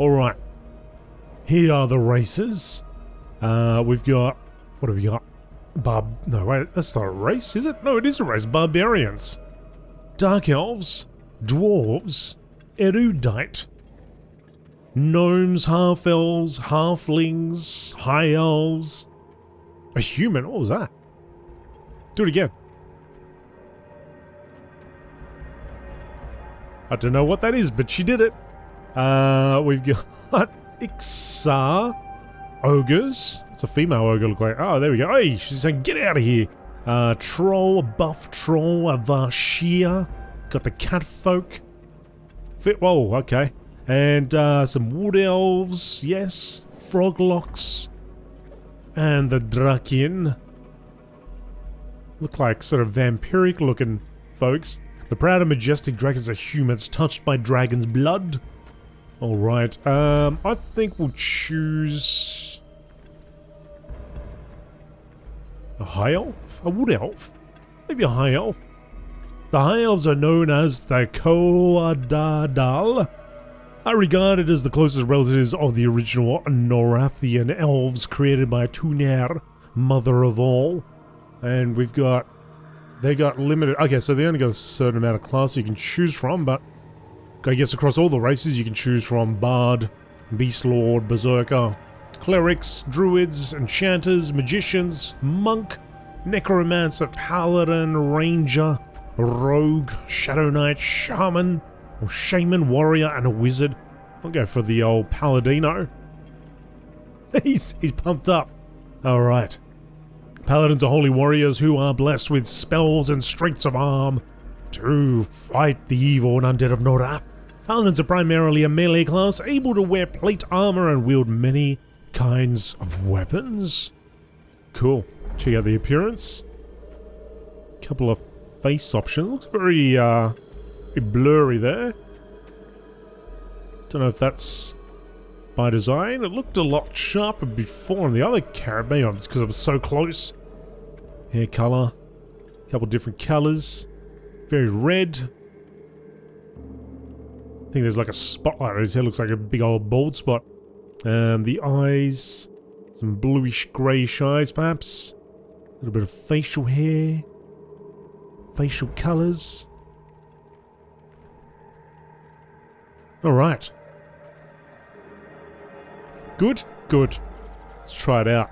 Alright. Here are the races. We've got... What have we got? No, wait, that's not a race, is it? No, it is a race. Barbarians. Dark Elves. Dwarves. Erudite. Gnomes, half-elves, halflings, high elves. A human? What was that? Do it again. I don't know what that is, but she did it. We've got Ixar. Ogres. It's a female ogre, look like. Oh, there we go. Hey, she's saying, get out of here. Troll, a buff troll, a Varshia. Got the catfolk. Whoa, okay. And some wood elves, yes. Froglocks. And the Drakin. Look like sort of vampiric looking folks. The proud and majestic dragons are humans touched by dragon's blood. Alright, I think we'll choose... a high elf? A wood elf? Maybe a high elf? The high elves are known as the Koadadal, are regarded as the closest relatives of the original Norathian elves created by Tuner, mother of all. And we've got... they got limited... okay, so they only got a certain amount of class you can choose from, but... I guess across all the races you can choose from Bard, Beast Lord, Berserker, Clerics, Druids, Enchanters, Magicians, Monk, Necromancer, Paladin, Ranger, Rogue, Shadow Knight, Shaman, or Shaman, Warrior, and a Wizard. I'll go for the old Paladino. He's pumped up. Alright. Paladins are holy warriors who are blessed with spells and strengths of arm to fight the evil and undead of Norath. Paladins are primarily a melee class, able to wear plate armor and wield many kinds of weapons. Cool. Check out the appearance. Couple of face options. Looks very blurry there. Don't know if that's by design. It looked a lot sharper before on the other character. Maybe it's because I was so close. Hair color. Couple different colors. Very red. I think there's like a spotlight on his head. Looks like a big old bald spot. The eyes. Some bluish greyish eyes perhaps. A little bit of facial hair. Facial colours. Alright. Good? Good. Let's try it out.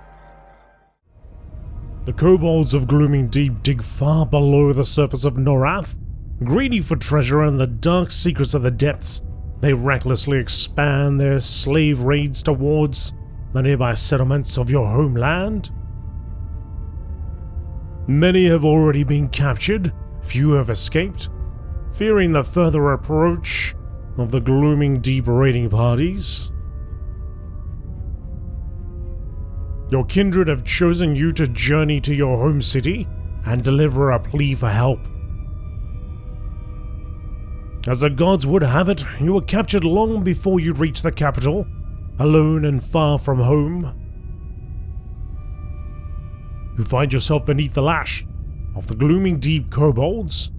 The kobolds of Glooming Deep dig far below the surface of Norath. Greedy for treasure and the dark secrets of the depths, they recklessly expand their slave raids towards the nearby settlements of your homeland. Many have already been captured, few have escaped, fearing the further approach of the Glooming Deep raiding parties. Your kindred have chosen you to journey to your home city and deliver a plea for help. As the gods would have it, you were captured long before you reached the capital, alone and far from home. You find yourself beneath the lash of the Glooming Deep kobolds.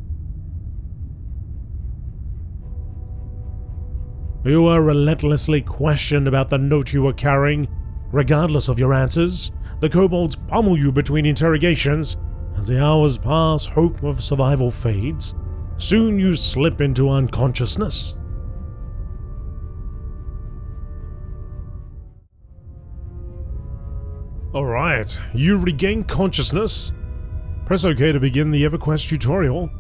You are relentlessly questioned about the note you were carrying. Regardless of your answers, the kobolds pummel you between interrogations. As the hours pass, hope of survival fades. Soon you slip into unconsciousness. Alright, you regain consciousness. Press OK to begin the Everquest tutorial.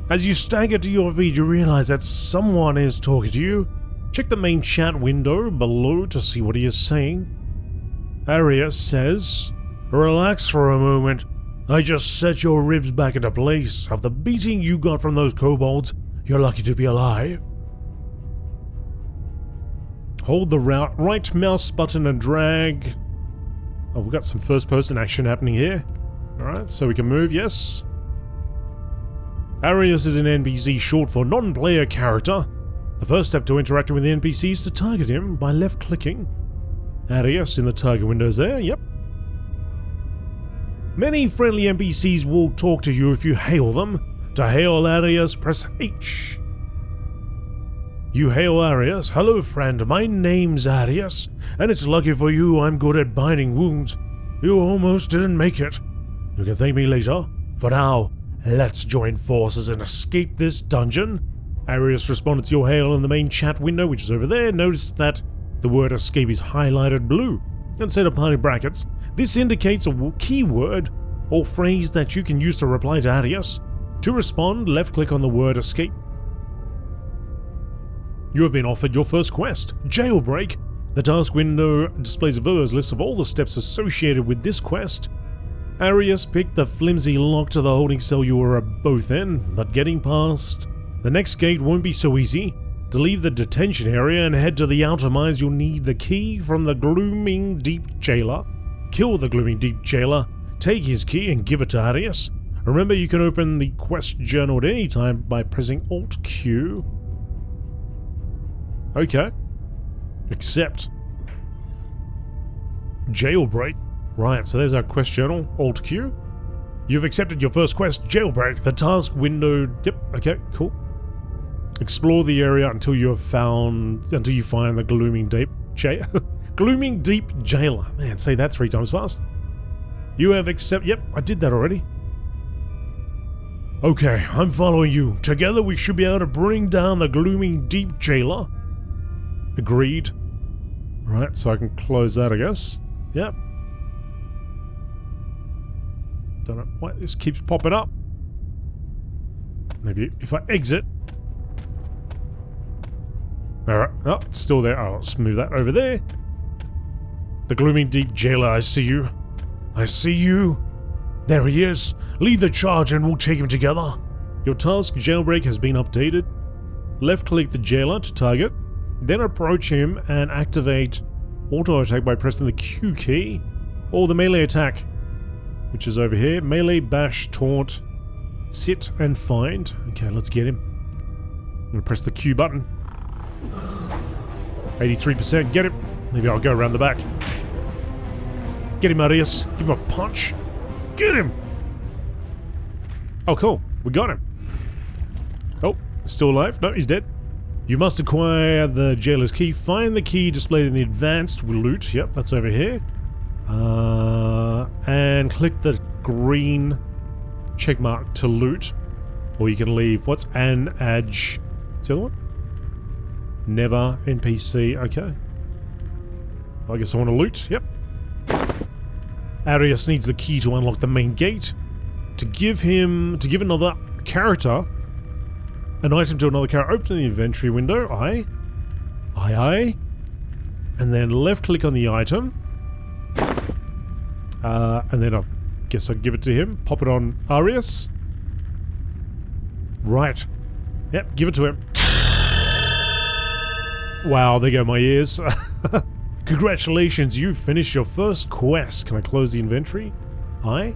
As you stagger to your feet, you realize that someone is talking to you. Check the main chat window below to see what he is saying. Arius says, "Relax for a moment. I just set your ribs back into place. Of the beating you got from those kobolds, you're lucky to be alive." Hold the right mouse button and drag. Oh, we've got some first-person action happening here. Alright, so we can move, yes. Arius is an NPC short for non-player character. The first step to interacting with the NPC is to target him by left-clicking. Arius in the target windows there, yep. Many friendly NPCs will talk to you if you hail them. To hail Arius, press H. You hail Arius. Hello, friend. My name's Arius, and it's lucky for you I'm good at binding wounds. You almost didn't make it. You can thank me later. For now, let's join forces and escape this dungeon. Arius responded to your hail in the main chat window, which is over there. Notice that the word escape is highlighted blue instead of party brackets. This indicates a keyword or phrase that you can use to reply to Arius. To respond, left-click on the word escape. You have been offered your first quest, Jailbreak. The task window displays a verbose list of all the steps associated with this quest. Arius picked the flimsy lock to the holding cell you were both in, but getting past the next gate won't be so easy. To leave the detention area and head to the outer mines, you'll need the key from the Glooming Deep Jailer. Kill the Glooming Deep Jailer, take his key and give it to Arius. Remember, you can open the quest journal at any time by pressing Alt-Q. Okay. Accept. Jailbreak. Right, so there's our quest journal. Alt-Q. You've accepted your first quest, Jailbreak. The task window... Yep, okay, cool. Explore the area until you find the Glooming Deep Glooming Deep Jailer. Man, say that 3 times fast. You have Yep, I did that already. Okay, I'm following you. Together we should be able to bring down the Glooming Deep Jailer. Agreed. Right, so I can close that, I guess. Yep. Don't know why this keeps popping up. Maybe if I exit. Alright, oh, it's still there. I'll just move that over there. The Glooming Deep Jailer, I see you. I see you. There he is. Lead the charge and we'll take him together. Your task, Jailbreak, has been updated. Left-click the jailer to target. Then approach him and activate auto attack by pressing the Q key, or the melee attack, which is over here. Melee, bash, taunt, sit, and find. Okay, let's get him. I'm gonna press the Q button. 83%, get him. Maybe I'll go around the back. Get him, Arius. Give him a punch. Get him! Oh, cool. We got him. Oh, still alive? No, he's dead. You must acquire the jailer's key. Find the key displayed in the advanced loot. Yep, that's over here. And click the green check mark to loot. Or you can leave. What's an edge? What's the other one? Never NPC. Okay. I guess I want to loot. Yep. Arius needs the key to unlock the main gate. To give another character an item to another character, open the inventory window. Aye. And then left click on the item. And then I guess I'll give it to him. Pop it on Arius. Right. Yep, give it to him. Wow, there go my ears. Congratulations, you finished your first quest. Can I close the inventory? Aye.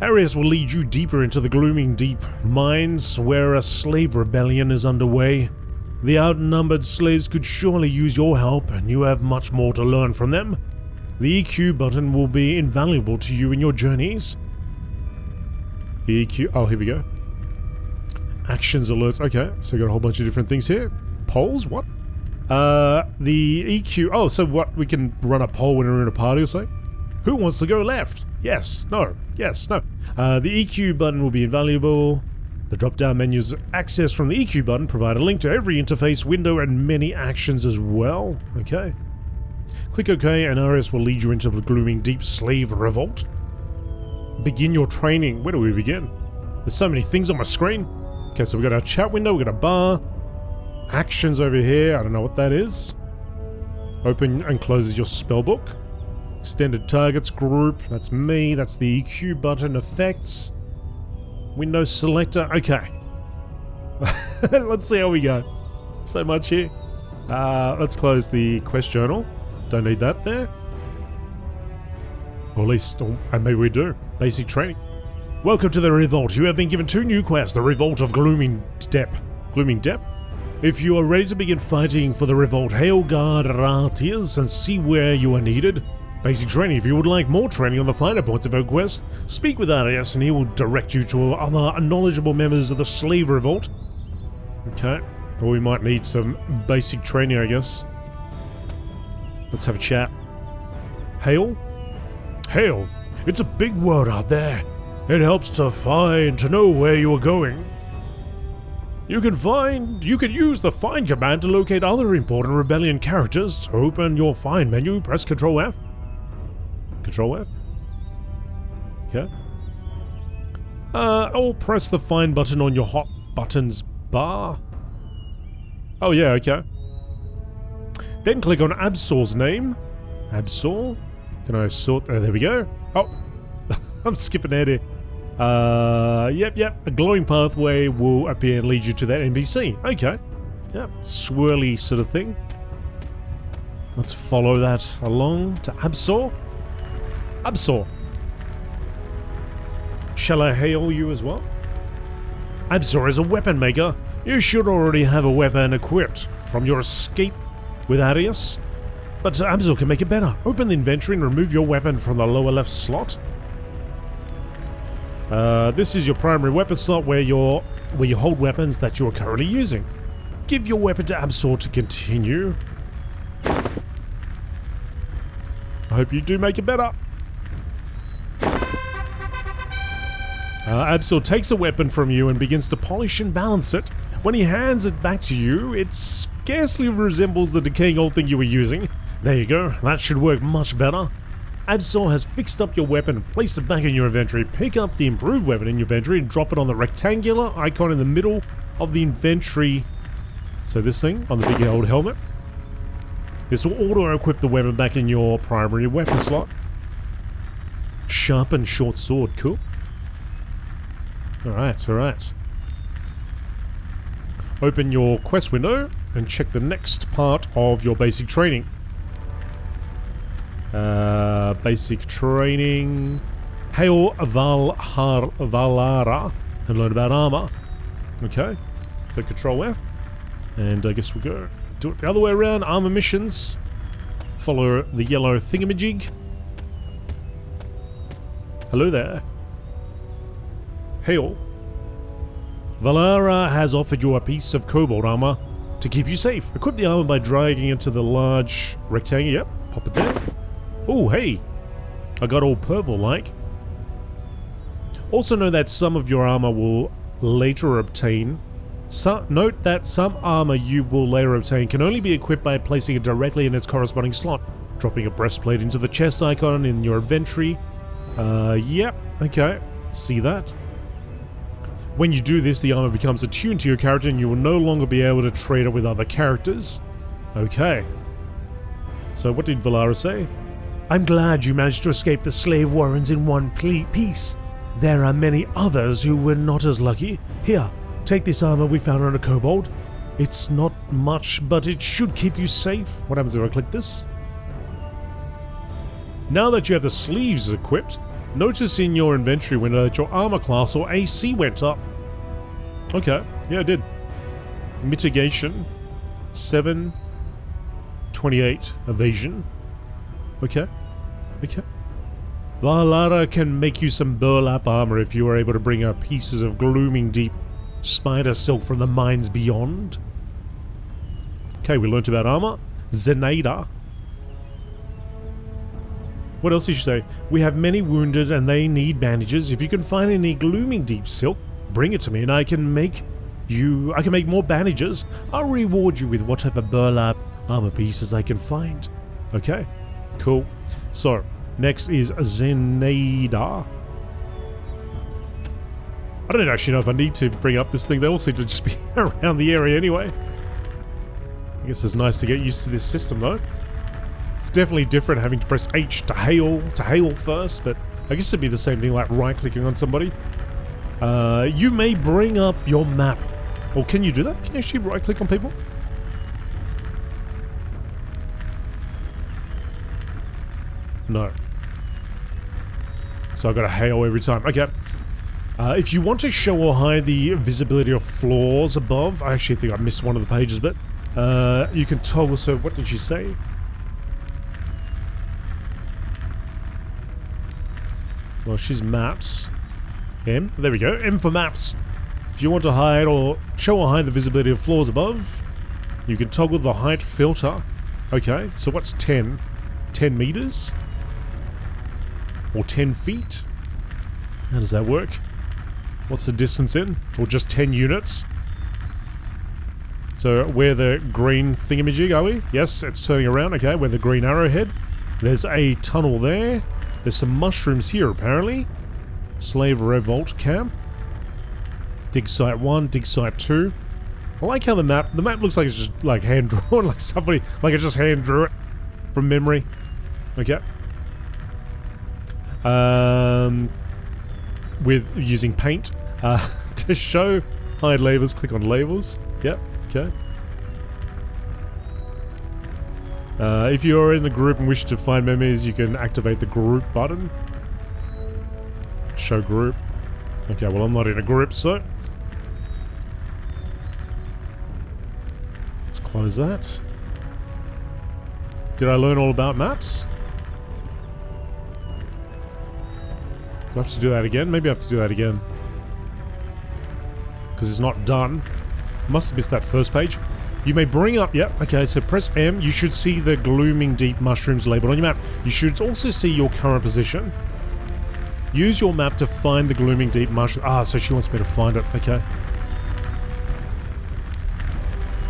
Arius will lead you deeper into the Glooming Deep mines, where a slave rebellion is underway. The outnumbered slaves could surely use your help, and you have much more to learn from them. The EQ button will be invaluable to you in your journeys. The EQ... Oh, here we go. Actions alerts. Okay, so we got a whole bunch of different things here. Polls? What? The EQ... Oh, so what? We can run a poll when we're in a party or something? Who wants to go left? Yes. No. Yes. No. The EQ button will be invaluable. The drop-down menus access from the EQ button provide a link to every interface, window, and many actions as well. Okay. Click OK, and Arius will lead you into the Glooming Deep Slave Revolt. Begin your training. Where do we begin? There's so many things on my screen. Okay, so we got our chat window, we got a bar. Actions over here, I don't know what that is. Open and closes your spellbook. Extended targets group, that's me, that's the EQ button. Effects. Window selector, okay. Let's see how we go. So much here. Let's close the quest journal. Don't need that there. Or at least, maybe we do. Basic training. Welcome to the Revolt. You have been given 2 new quests. The Revolt of Glooming Deep. Glooming Deep? If you are ready to begin fighting for the Revolt, hail guard Ratiers and see where you are needed. Basic training. If you would like more training on the finer points of Everquest, speak with Arius and he will direct you to other knowledgeable members of the Slave Revolt. Okay. Or we might need some basic training, I guess. Let's have a chat. Hail? Hail. It's a big world out there. It helps to know where you are going. You can use the find command to locate other important rebellion characters. To open your find menu, press Ctrl F. Ctrl F? Okay. Or press the find button on your hot buttons bar. Oh yeah, okay. Then click on Absol's name. Absol? Can I sort? There we go. Oh, I'm skipping ahead here. Yep. A glowing pathway will appear and lead you to that NPC. Okay. Yep, swirly sort of thing. Let's follow that along to Absol. Absol. Shall I hail you as well? Absol is a weapon maker. You should already have a weapon equipped from your escape with Arius. But Absol can make it better. Open the inventory and remove your weapon from the lower left slot. This is your primary weapon slot where you hold weapons that you are currently using. Give your weapon to Absol to continue. I hope you do make it better. Absol takes a weapon from you and begins to polish and balance it. When he hands it back to you, it scarcely resembles the decaying old thing you were using. There you go, that should work much better. Absol has fixed up your weapon and placed it back in your inventory. Pick up the improved weapon in your inventory and drop it on the rectangular icon in the middle of the inventory. So this thing on the big old helmet. This will auto-equip the weapon back in your primary weapon slot. Sharpened short sword, cool. Alright. Open your quest window and check the next part of your basic training. Basic training. Hail Valara and learn about armor. Okay. So Control F. And I guess we'll go do it the other way around. Armor missions. Follow the yellow thingamajig. Hello there. Hail. Valara has offered you a piece of cobalt armor to keep you safe. Equip the armor by dragging it to the large rectangle. Yep, pop it there. Oh, hey. I got all purple-like. Also know that some of your armor will later obtain. Note that some armor you will later obtain can only be equipped by placing it directly in its corresponding slot. Dropping a breastplate into the chest icon in your inventory. Yep, okay. See that? When you do this, the armor becomes attuned to your character and you will no longer be able to trade it with other characters. Okay. So what did Valara say? I'm glad you managed to escape the slave warrens in one piece. There are many others who were not as lucky. Here, take this armor we found on a kobold. It's not much, but it should keep you safe. What happens if I click this? Now that you have the sleeves equipped, notice in your inventory window that your armor class or AC went up. Okay, yeah, it did. Mitigation, 7, 28, evasion. Okay. Valara can make you some burlap armor if you are able to bring up pieces of glooming deep spider silk from the mines beyond. Okay, we learnt about armor. Zenaida. What else did you say? We have many wounded and they need bandages. If you can find any glooming deep silk, bring it to me and I can make more bandages. I'll reward you with whatever burlap armor pieces I can find. Okay, cool. So, next is Zenaida. I don't actually know if I need to bring up this thing. They all seem to just be around the area anyway. I guess it's nice to get used to this system though. It's definitely different having to press H to hail first, but I guess it'd be the same thing like right-clicking on somebody. You may bring up your map. Or can you do that? Can you actually right-click on people? No. So I've got to hail every time. Okay. If you want to show or hide the visibility of floors above, I actually think I missed one of the pages, but you can toggle. So what did she say? Well, she's maps. M. There we go. M for maps. If you want to hide or show or hide the visibility of floors above, you can toggle the height filter. Okay, so what's 10? 10 meters? Or 10 feet? How does that work? What's the distance in? Or just 10 units? So we're the green thingamajig, are we? Yes, it's turning around. Okay, we're the green arrowhead. There's a tunnel there. There's some mushrooms here, apparently. Slave Revolt camp. Dig site 1, dig site 2. I like how the map looks like it's just like hand-drawn, like somebody, like it just hand-drew it from memory. Okay. With using paint. To show hide labels, click on labels. Yep, okay. If you're in the group and wish to find memories, you can activate the group button. Show group. Okay, well I'm not in a group, so let's close that. Did I learn all about maps? Do I have to do that again? Maybe I have to do that again. Because it's not done. Must have missed that first page. You may bring up... Yep, okay, so press M. You should see the glooming deep mushrooms labeled on your map. You should also see your current position. Use your map to find the glooming deep mushroom. Ah, so she wants me to find it. Okay.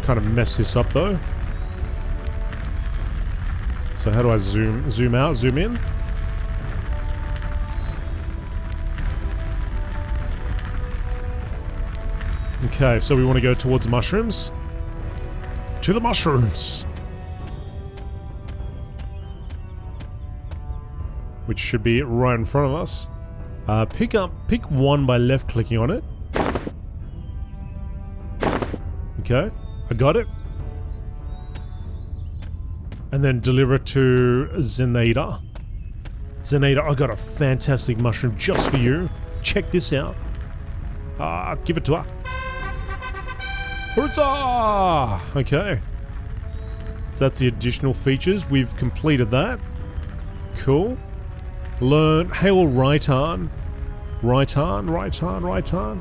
Kind of mess this up, though. So how do I zoom out, zoom in? Okay, so we want to go towards the mushrooms. To the mushrooms! Which should be right in front of us. Pick one by left clicking on it. Okay, I got it. And then deliver it to Zenaida. Zenaida, I got a fantastic mushroom just for you. Check this out. Give it to her. Huzzah! Okay. So that's the additional features. We've completed that. Cool. Learn. Hail Raitan. Raitan.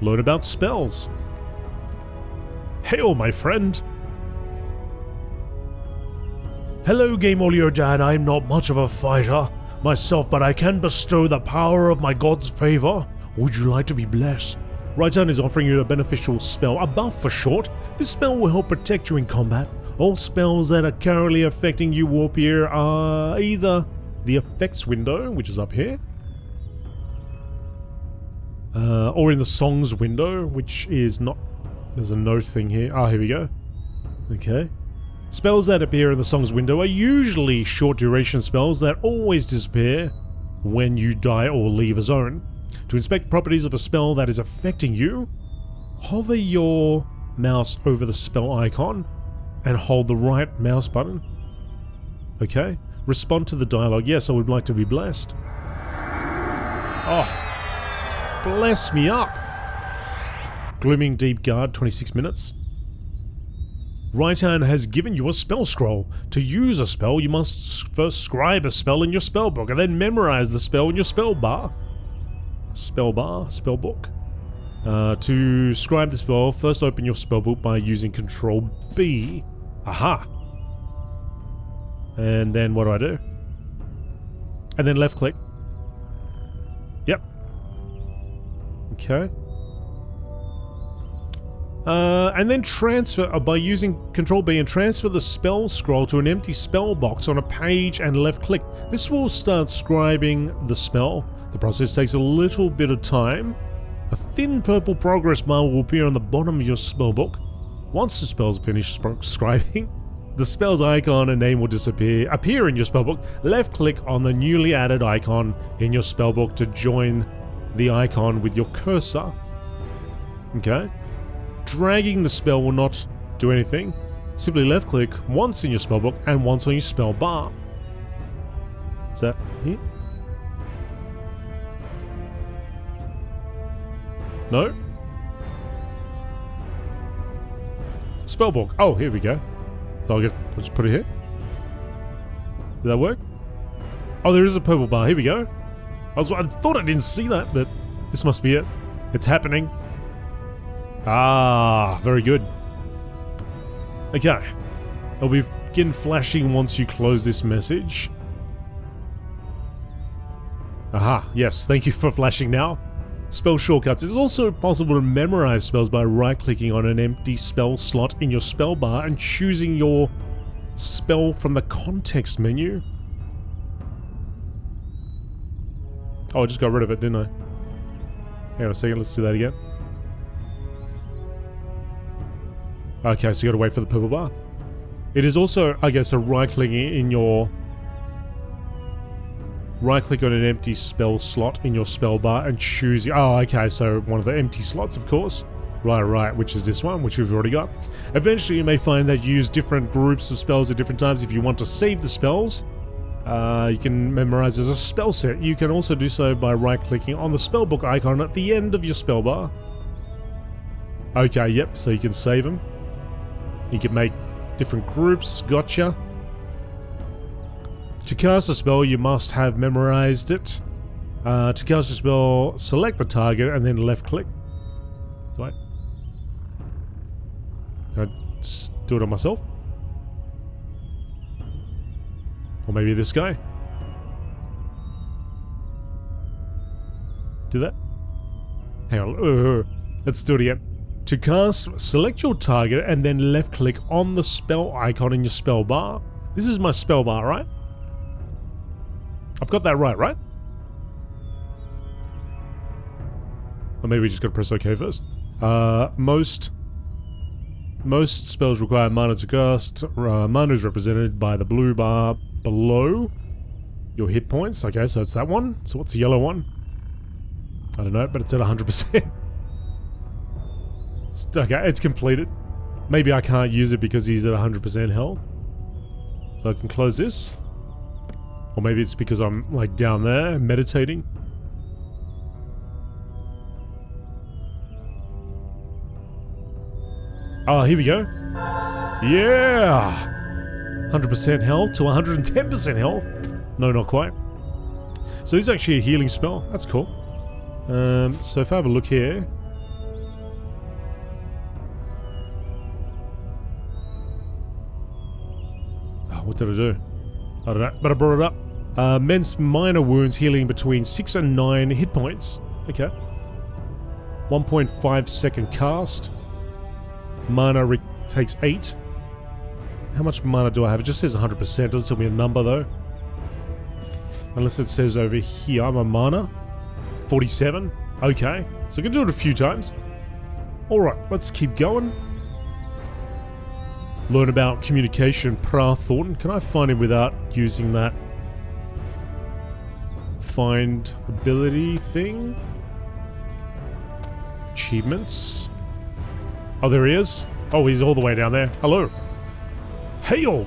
Learn about spells. Hail, my friend. Hello, GameolioDan. I'm not much of a fighter myself, but I can bestow the power of my god's favor. Would you like to be blessed? Raitan is offering you a beneficial spell, a buff for short. This spell will help protect you in combat. All spells that are currently affecting you will appear either the effects window, which is up here, or in the songs window, which is not... There's a note thing here. Ah, here we go. Okay. Spells that appear in the songs window are usually short duration spells that always disappear when you die or leave a zone. To inspect properties of a spell that is affecting you, hover your mouse over the spell icon and hold the right mouse button. Okay. Respond to the dialogue. Yes, I would like to be blessed. Oh, bless me up. Glooming Deep Guard, 26 minutes. Raitan has given you a spell scroll. To use a spell, you must first scribe a spell in your spellbook and then memorize the spell in your spell bar. Spellbook. To scribe the spell, first open your spellbook by using Control B. Aha! And then what do I do? And then left click. Yep. Okay. And then transfer by using Control B and transfer the spell scroll to an empty spell box on a page and left click. This will start scribing the spell. The process takes a little bit of time. A thin purple progress bar will appear on the bottom of your spellbook. Once the spell's finished scribing, the spell's icon and name will appear in your spellbook. Left click on the newly added icon in your spellbook to join the icon with your cursor. Okay. Dragging the spell will not do anything. Simply left click once in your spellbook and once on your spell bar. Is that here? No? Spellbook. Oh, here we go. So I'll just put it here. Did that work? Oh, there is a purple bar. Here we go. I thought I didn't see that, but this must be it. It's happening. Ah, very good. Okay. It'll begin flashing once you close this message. Aha, yes, thank you for flashing now. Spell shortcuts. It's also possible to memorize spells by right-clicking on an empty spell slot in your spell bar and choosing your spell from the context menu. Oh, I just got rid of it, didn't I? Hang on a second, let's do that again. Okay, so you gotta wait for the purple bar. It is also, I guess, a right-clicking in your... Right-click on an empty spell slot in your spell bar and choose... Oh, okay, so one of the empty slots, of course. Right, which is this one, which we've already got. Eventually, you may find that you use different groups of spells at different times. If you want to save the spells, you can memorize as a spell set. You can also do so by right-clicking on the spellbook icon at the end of your spell bar. Okay, yep, so you can save them. You can make different groups, gotcha. To cast a spell, you must have memorized it. To cast a spell, select the target and then left-click. Can I just do it on myself? Or maybe this guy? Do that? Hang on. Let's do it again. To cast, select your target and then left-click on the spell icon in your spell bar. This is my spell bar, right? I've got that right? Or maybe we just gotta press OK first. Most spells require mana to cast. Mana is represented by the blue bar below your hit points. Okay, so it's that one. So what's the yellow one? I don't know, but it's at 100%. Okay, it's completed. Maybe I can't use it because he's at 100% health. So I can close this. Or maybe it's because I'm like down there meditating. Oh, here we go. Yeah! 100% health to 110% health. No, not quite. So this is actually a healing spell. That's cool. So if I have a look here. Oh, what did I do? I don't know, but I brought it up. Men's minor wounds healing between 6 and 9 hit points. Okay. 1.5 second cast. Mana takes 8. How much mana do I have? It just says 100%. Doesn't tell me a number though. Unless it says over here, I'm a mana. 47. Okay. So I can do it a few times. Alright, let's keep going. Learn about communication. Thornton. Can I find him without using that find ability thing? Achievements. Oh, there he is. Oh, he's all the way down there. Hello. Hail.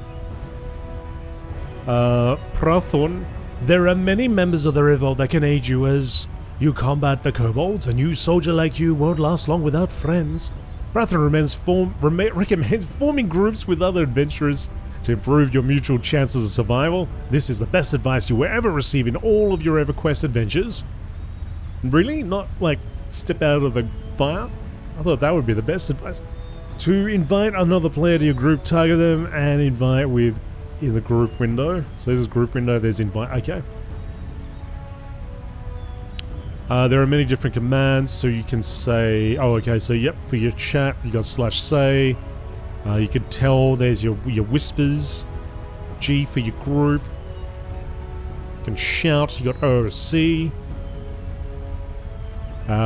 Thornton. There are many members of the revolt that can aid you as you combat the kobolds. A new soldier like you won't last long without friends. Thornton recommends forming groups with other adventurers to improve your mutual chances of survival. This is the best advice you will ever receive in all of your EverQuest adventures. Really? Not like step out of the fire? I thought that would be the best advice. To invite another player to your group, target them and invite in the group window. So this is group window, there's invite. Okay. There are many different commands, so you can say, oh, okay, so yep, for your chat, you got /say. You can tell there's your whispers. G for your group. You can shout, you got OC.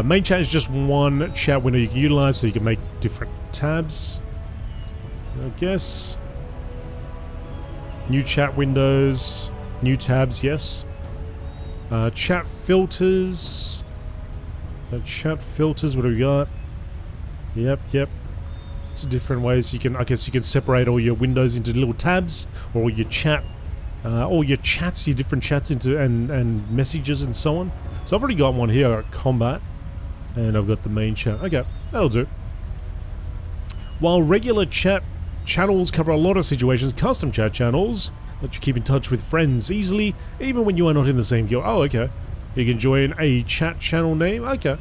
Main chat is just one chat window you can utilize, so you can make different tabs, I guess. New chat windows, new tabs, yes. Chat filters. So chat filters, what do we got? Yep. It's different ways you can, I guess you can separate all your windows into little tabs, or your chat, all your chats, your different chats into, and messages and so on. So I've already got one here, I've got combat, and I've got the main chat. Okay, that'll do. While regular chat channels cover a lot of situations, custom chat channels let you keep in touch with friends easily, even when you are not in the same guild. Oh, okay. You can join a chat channel name. Okay.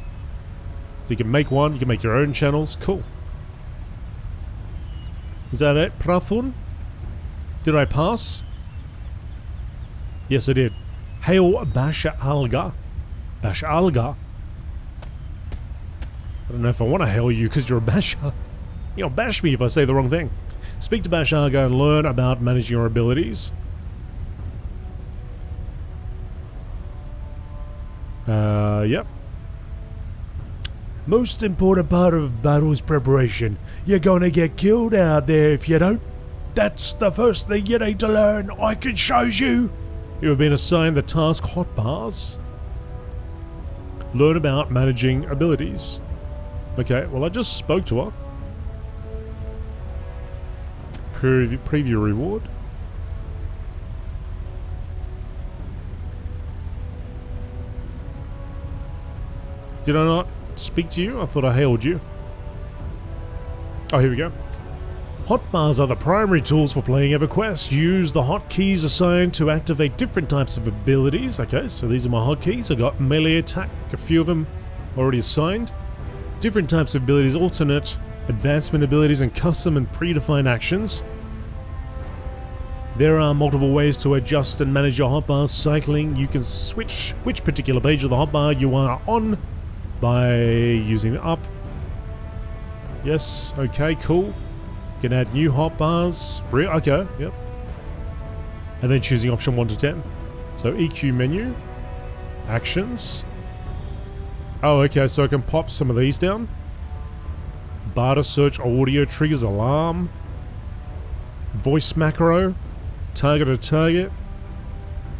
So you can make one, you can make your own channels. Cool. Is that it, Prathun? Did I pass? Yes, I did. Hail Basha Alga. Basha Alga? I don't know if I want to hail you because you're a basher. You'll bash me if I say the wrong thing. Speak to Basha Alga and learn about managing your abilities. Yep. Most important part of battle's preparation. You're gonna get killed out there if you don't. That's the first thing you need to learn. I can show you. You have been assigned the task hotbars. Learn about managing abilities. Okay, well I just spoke to her. Preview reward. Did I not speak to you? I thought I hailed you. Oh, here we go. Hotbars are the primary tools for playing Everquest. Use the hotkeys assigned to activate different types of abilities. Okay, so these are my hotkeys. I got melee attack, a few of them already assigned. Different types of abilities, alternate, advancement abilities, and custom and predefined actions. There are multiple ways to adjust and manage your hotbars. Cycling, you can switch which particular page of the hotbar you are on by using the up. Yes, okay, cool. You can add new hotbars. Okay, yep. And then choosing option 1 to 10. So EQ menu, actions. Oh, okay, so I can pop some of these down. Bar to search audio triggers alarm. Voice macro. Target to target.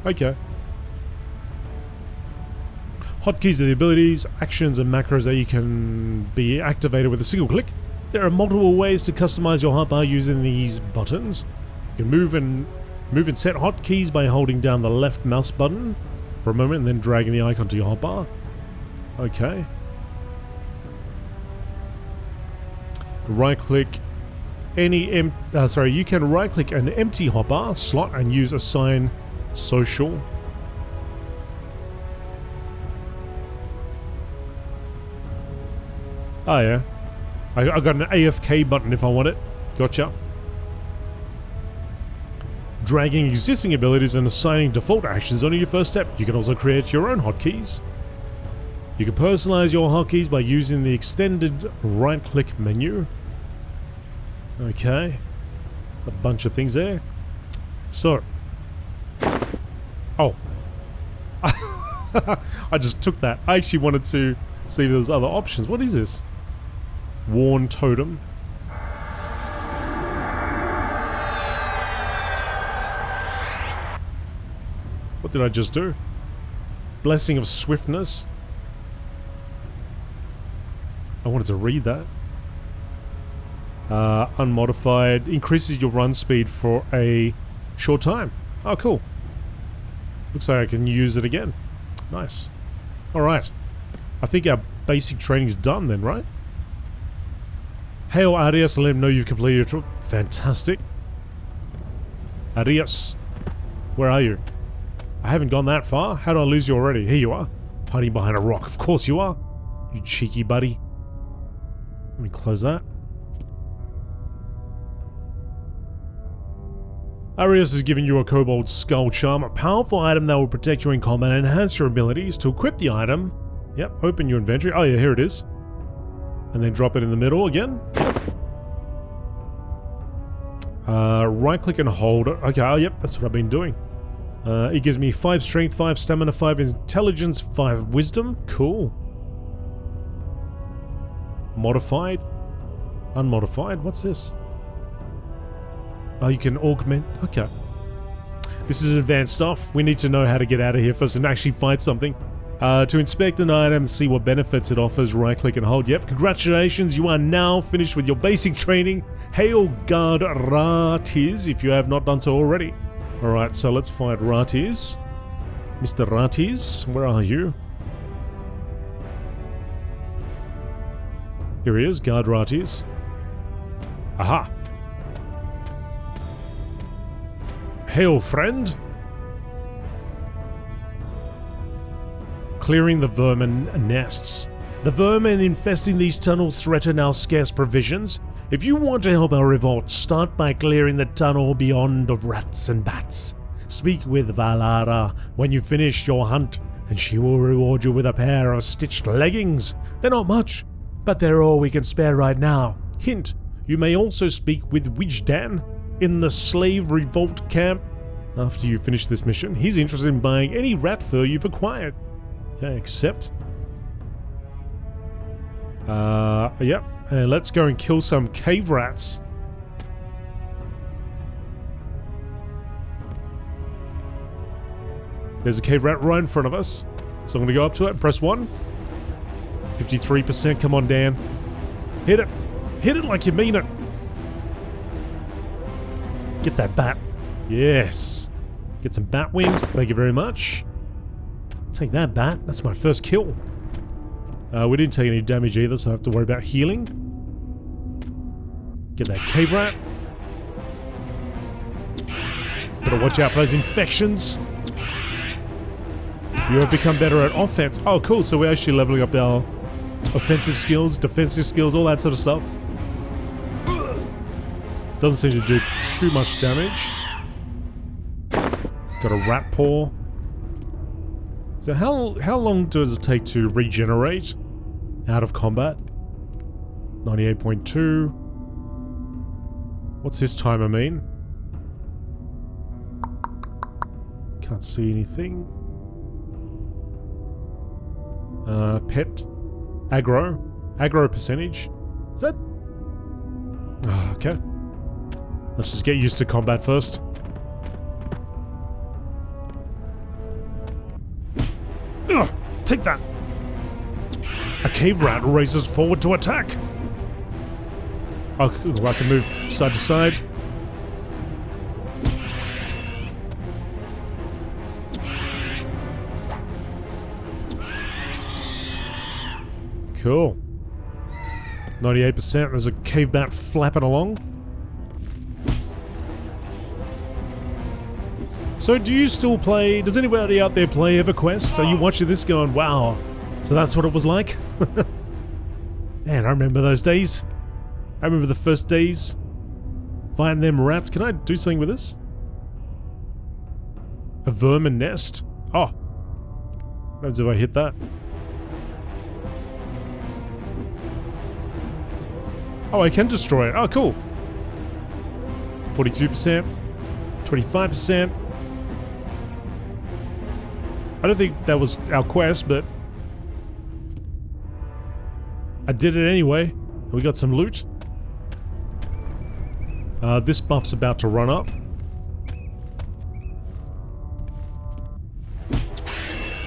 Okay. Hotkeys are the abilities, actions, and macros that you can be activated with a single click. There are multiple ways to customize your hotbar using these buttons. You can move and set hotkeys by holding down the left mouse button for a moment and then dragging the icon to your hotbar. Okay. Right-click any you can right-click an empty hotbar slot and use assign social. Oh yeah. I got an AFK button if I want it. Gotcha. Dragging existing abilities and assigning default actions only your first step. You can also create your own hotkeys. You can personalize your hotkeys by using the extended right-click menu. Okay. A bunch of things there. So. Oh. I just took that. I actually wanted to see if there's other options. What is this? Warn totem. What did I just do? Blessing of swiftness. I wanted to read that. Unmodified. Increases your run speed for a short time. Oh, cool. Looks like I can use it again. Nice. Alright. I think our basic training's done then, right? Hail Arias and let him know you've completed your trip. Fantastic. Arias. Where are you? I haven't gone that far. How did I lose you already? Here you are. Hiding behind a rock. Of course you are. You cheeky buddy. Let me close that. Arias is giving you a Kobold Skull Charm, a powerful item that will protect you in combat and enhance your abilities. To equip the item, yep, open your inventory. Oh yeah, here it is. And then drop it in the middle again. Right click and hold it. Okay, oh, yep, that's what I've been doing. It gives me 5 strength, 5 stamina, 5 intelligence, 5 wisdom. Cool. Modified. Unmodified. What's this? Oh, you can augment. Okay. This is advanced stuff. We need to know how to get out of here first and actually fight something. To inspect an item and see what benefits it offers, right click and hold. Yep, congratulations, you are now finished with your basic training. Hail Guard Ratiz if you have not done so already. Alright, so let's find Ratiz. Mr. Ratiz, where are you? Here he is, Guard Ratiz. Aha! Hail, friend! Clearing the vermin nests. The vermin infesting these tunnels threaten our scarce provisions. If you want to help our revolt, start by clearing the tunnel beyond of rats and bats. Speak with Valara when you finish your hunt, and she will reward you with a pair of stitched leggings. They're not much, but they're all we can spare right now. Hint, you may also speak with GameolioDan in the slave revolt camp after you finish this mission. He's interested in buying any rat fur you've acquired. Okay, accept. Yep. And let's go and kill some cave rats. There's a cave rat right in front of us. So I'm going to go up to it and press 1. 53%. Come on, Dan. Hit it. Hit it like you mean it. Get that bat. Yes. Get some bat wings. Thank you very much. Take that, bat. That's my first kill. We didn't take any damage either, so I have to worry about healing. Get that cave rat. Better watch out for those infections. You have become better at offense. Oh, cool. So we're actually leveling up our offensive skills, defensive skills, all that sort of stuff. Doesn't seem to do too much damage. Got a rat paw. So how long does it take to regenerate out of combat? 98.2. What's this timer mean? Can't see anything. Pet. Aggro. Aggro percentage. Is that? Oh, okay. Let's just get used to combat first. Ugh, take that! A cave rat races forward to attack! Oh, I can move side to side. Cool. 98%. There's a cave bat flapping along. So do you still play, does anybody out there play Everquest? Are you watching this going, wow, so that's what it was like? Man, I remember those days. I remember the first days. Find them rats. Can I do something with this? A vermin nest? Oh. What happens if I hit that? Oh, I can destroy it. Oh, cool. 42%. 25%. I don't think that was our quest, but I did it anyway. We got some loot. This buff's about to run up.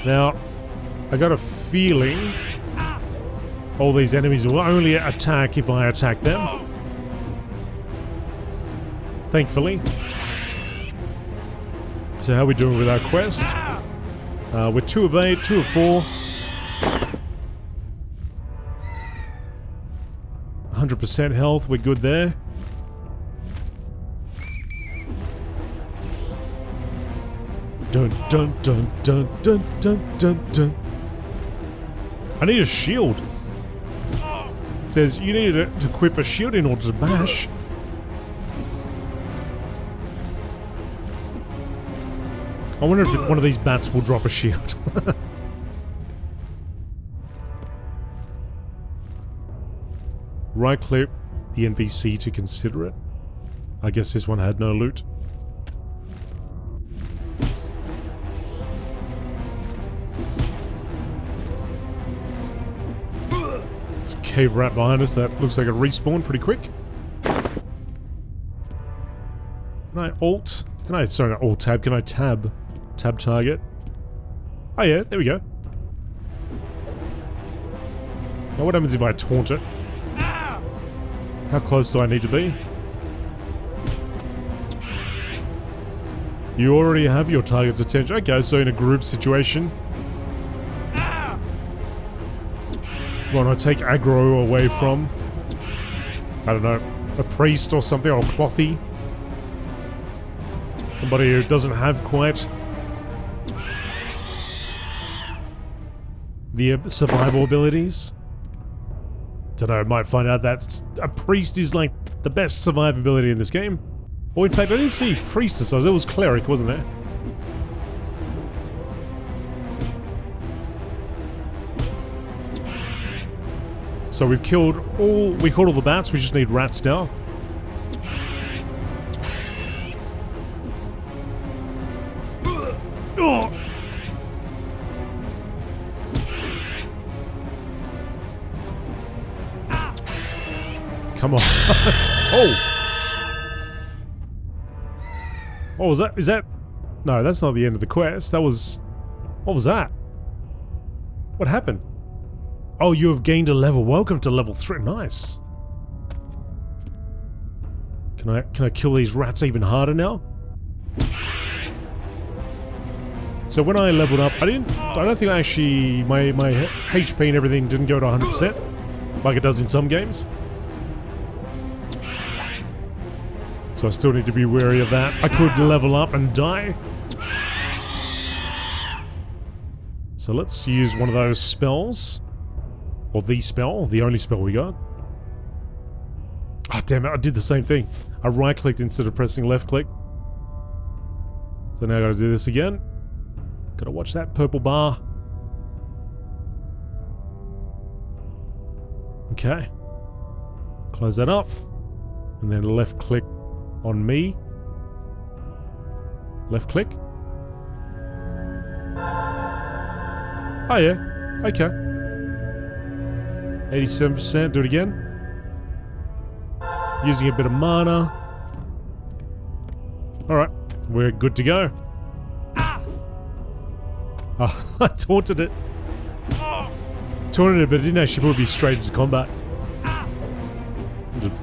Now, I got a feeling all these enemies will only attack if I attack them. Thankfully. So how are we doing with our quest? We're 2 of 8, 2 of 4. 100% health, we're good there. Dun dun dun dun dun dun dun dun. I need a shield. It says you need to equip a shield in order to bash. I wonder if one of these bats will drop a shield. Right click the NPC to consider it. I guess this one had no loot. It's a cave rat behind us that looks like it respawned pretty quick. Can I alt? Sorry, not alt tab. Can I tab? Tab target. Oh yeah, there we go. Now what happens if I taunt it? How close do I need to be? You already have your target's attention. Okay, so in a group situation. When I take aggro away from, I don't know, a priest or something, or clothy. Somebody who doesn't have quite the survival abilities. don't know, might find out that a priest is like the best survivability in this game. Or in fact, I didn't see priestess, it was cleric, wasn't there? So we caught all the bats, we just need rats now. Oh. Come on. Oh! What was that? Is that... No, that's not the end of the quest. That was... What was that? What happened? Oh, you have gained a level. Welcome to level 3. Nice. Can I kill these rats even harder now? So when I leveled up, I don't think I actually... My HP and everything didn't go to 100%. Like it does in some games. So I still need to be wary of that. I could level up and die. So let's use one of those spells. Or the spell, the only spell we got. Ah, damn it, I did the same thing. I right-clicked instead of pressing left-click. So now I gotta do this again. Gotta watch that purple bar. Okay. Close that up. And then left-click on me. Left-click. Oh yeah, okay. 87%, do it again. Using a bit of mana. Alright, we're good to go. Oh, I taunted it. Taunted it, but it didn't actually put me straight into combat. Just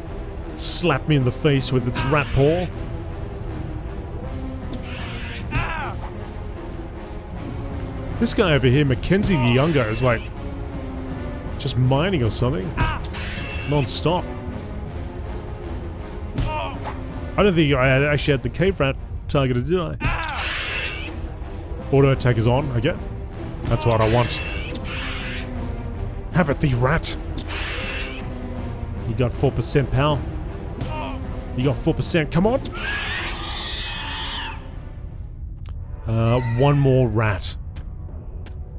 slapped me in the face with its rat paw. This guy over here, Mackenzie the Younger, is like just mining or something. Non-stop. I don't think I actually had the cave rat targeted, did I? Auto attack is on, okay. That's what I want. Have it, the rat. You got 4%, pal. You got 4%, come on. One more rat.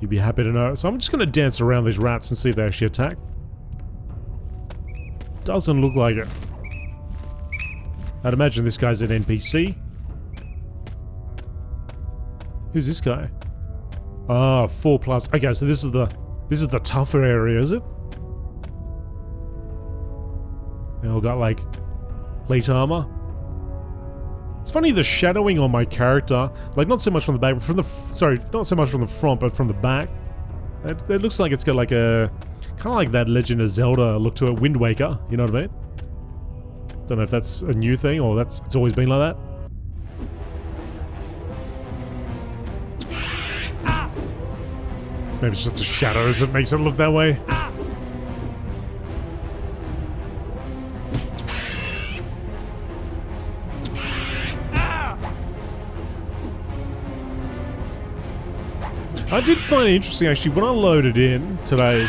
You'd be happy to know. So I'm just going to dance around these rats and see if they actually attack. Doesn't look like it. I'd imagine this guy's an NPC. Who's this guy? Ah, 4+. Okay, so this is the tougher area, is it? They all got like plate armor. It's funny, the shadowing on my character, like not so much from the back, but from the sorry, not so much from the front, but from the back. It looks like it's got like a kind of like that Legend of Zelda look to it, Wind Waker. You know what I mean? Don't know if that's a new thing or it's always been like that. Maybe it's just the shadows that makes it look that way. I did find it interesting actually when I loaded in today.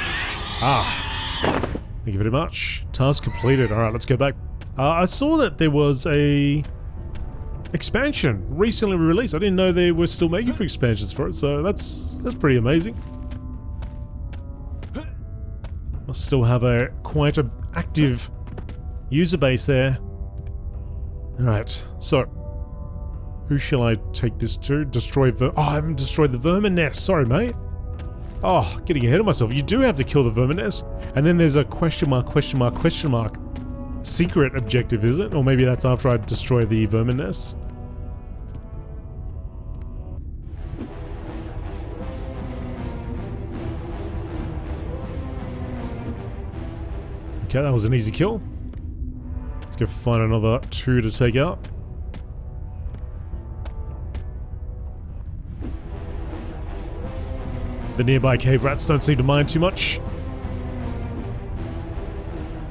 Thank you very much. Task completed. Alright, let's go back. I saw that there was a expansion recently released. I didn't know they were still making for expansions for it, so that's pretty amazing. Must still have a quite an active user base there. Alright, so who shall I take this to? Destroy I haven't destroyed the vermin nest. Sorry, mate. Oh, getting ahead of myself. You do have to kill the vermin nest. And then there's a question mark, question mark, question mark. Secret objective, is it? Or maybe that's after I destroy the vermin nest. Okay, that was an easy kill. Let's go find another 2 to take out. The nearby cave rats don't seem to mind too much.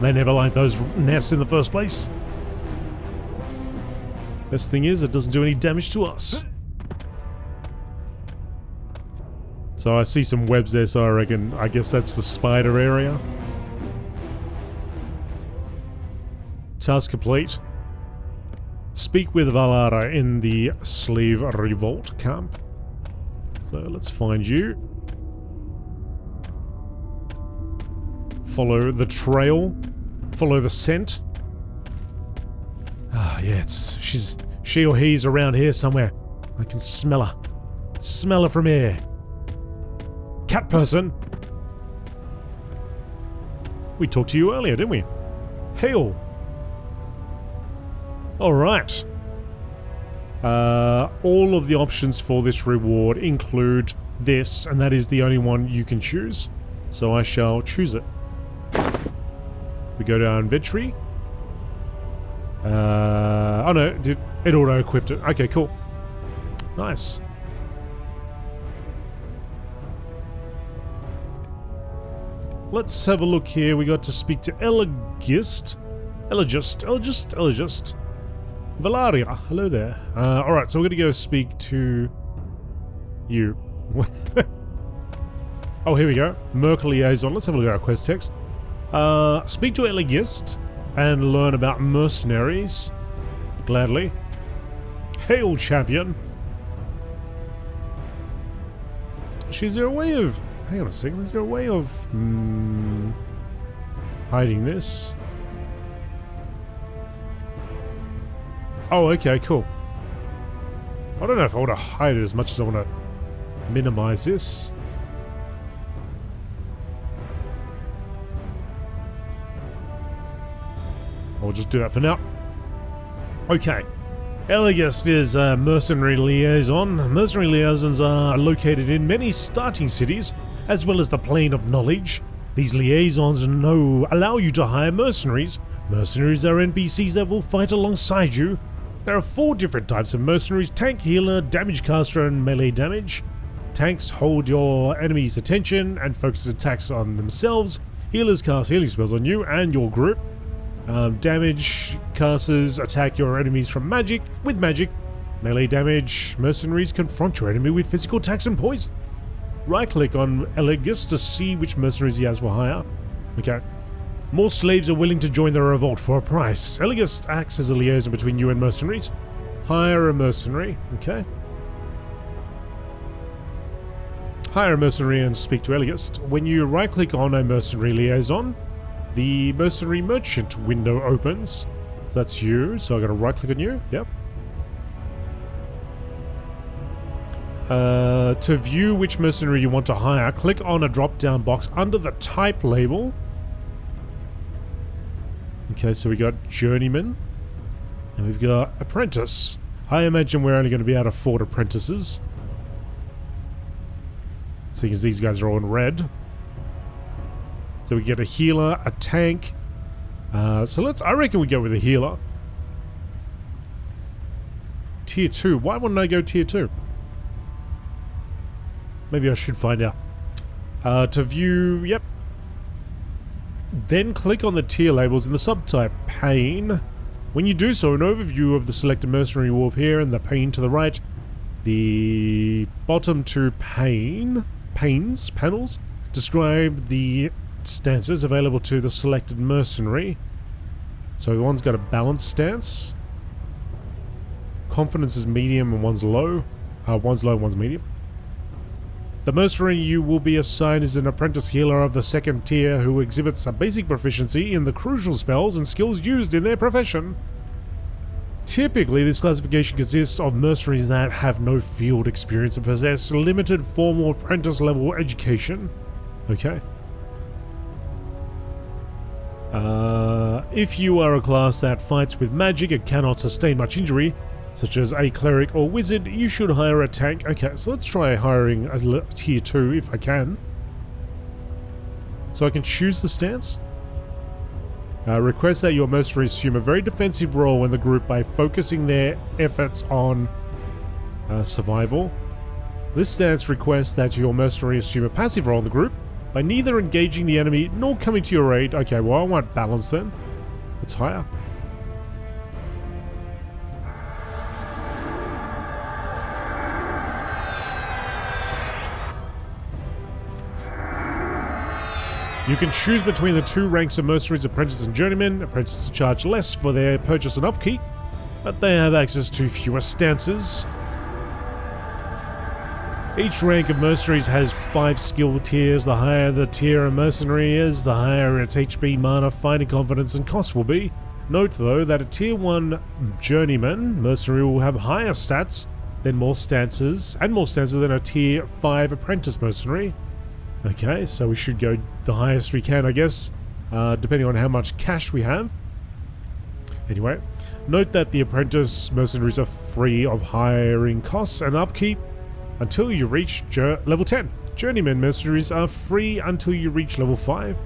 They never liked those nests in the first place. Best thing is, it doesn't do any damage to us. So I see some webs there, so I guess that's the spider area. Task complete. Speak with Valara in the Slave Revolt camp. So let's find you. Follow the trail. Follow the scent. Ah, yeah, she or he's around here somewhere. I can smell her. Smell her from here. Cat person. We talked to you earlier, didn't we? Hail. Alright. All of the options for this reward include this, and that is the only one you can choose. So I shall choose it. We go to our inventory. Oh no, it auto-equipped it. Okay, cool. Nice. Let's have a look here. We got to speak to Eligist. Valaria, hello there. Alright, so we're gonna go speak to you. Oh, here we go. Merc Liaison. Let's have a look at our quest text. Speak to Eligist and learn about mercenaries. Gladly. Hail, champion. Is there a way of... Hang on a second. Is there a way of... hiding this? Oh, okay, cool. I don't know if I want to hide it as much as I want to minimize this. I'll just do that for now. Okay. Eligist is a mercenary liaison. Mercenary liaisons are located in many starting cities, as well as the plane of knowledge. These liaisons allow you to hire mercenaries. Mercenaries are NPCs that will fight alongside you. There are 4 different types of mercenaries: tank, healer, damage caster, and melee damage. Tanks hold your enemy's attention and focus attacks on themselves. Healers cast healing spells on you and your group. Damage casters attack your enemies from magic with magic. Melee damage mercenaries confront your enemy with physical attacks and poison. Right click on Eligist to see which mercenaries he has for hire. Okay. More slaves are willing to join the revolt for a price. Eligist acts as a liaison between you and mercenaries. Hire a mercenary. Okay. Hire a mercenary and speak to Eligist. When you right click on a mercenary liaison, the mercenary merchant window opens. So that's you. So I gotta right click on you. Yep. To view which mercenary you want to hire, click on a drop down box under the type label. Okay, so we got journeyman and we've got apprentice. I imagine we're only going to be able to afford apprentices, seeing as these guys are all in red. So we get a healer, a tank. I reckon we go with a healer. Tier 2. Why wouldn't I go tier 2? Maybe I should find out. To view, yep. Then click on the tier labels in the subtype pane. When you do so, an overview of the selected mercenary will appear in the pane to the right. The bottom 2 panels describe the stances available to the selected mercenary. So one's got a balanced stance. Confidence is medium and one's low. One's low, one's medium. The mercenary you will be assigned is an apprentice healer of the 2nd tier who exhibits a basic proficiency in the crucial spells and skills used in their profession. Typically, this classification consists of mercenaries that have no field experience and possess limited formal apprentice level education. Okay. If you are a class that fights with magic and cannot sustain much injury, such as a cleric or wizard, you should hire a tank. Okay, so let's try hiring a tier 2 if I can. So I can choose the stance. Request that your mercenaries assume a very defensive role in the group by focusing their efforts on survival. This stance requests that your mercenary assume a passive role in the group by neither engaging the enemy nor coming to your aid. Okay, well I want balance then. Let's hire. You can choose between the two ranks of mercenaries, apprentice and journeyman. Apprentices charge less for their purchase and upkeep, but they have access to fewer stances. Each rank of mercenaries has 5 skill tiers. The higher the tier a mercenary is, the higher its HP, mana, fighting confidence, and cost will be. Note though that a tier 1 journeyman mercenary will have higher stats than more stances than a tier 5 apprentice mercenary. Okay, so we should go the highest we can, I guess, depending on how much cash we have. Anyway, note that the apprentice mercenaries are free of hiring costs and upkeep until you reach level 10. Journeyman mercenaries are free until you reach level 5.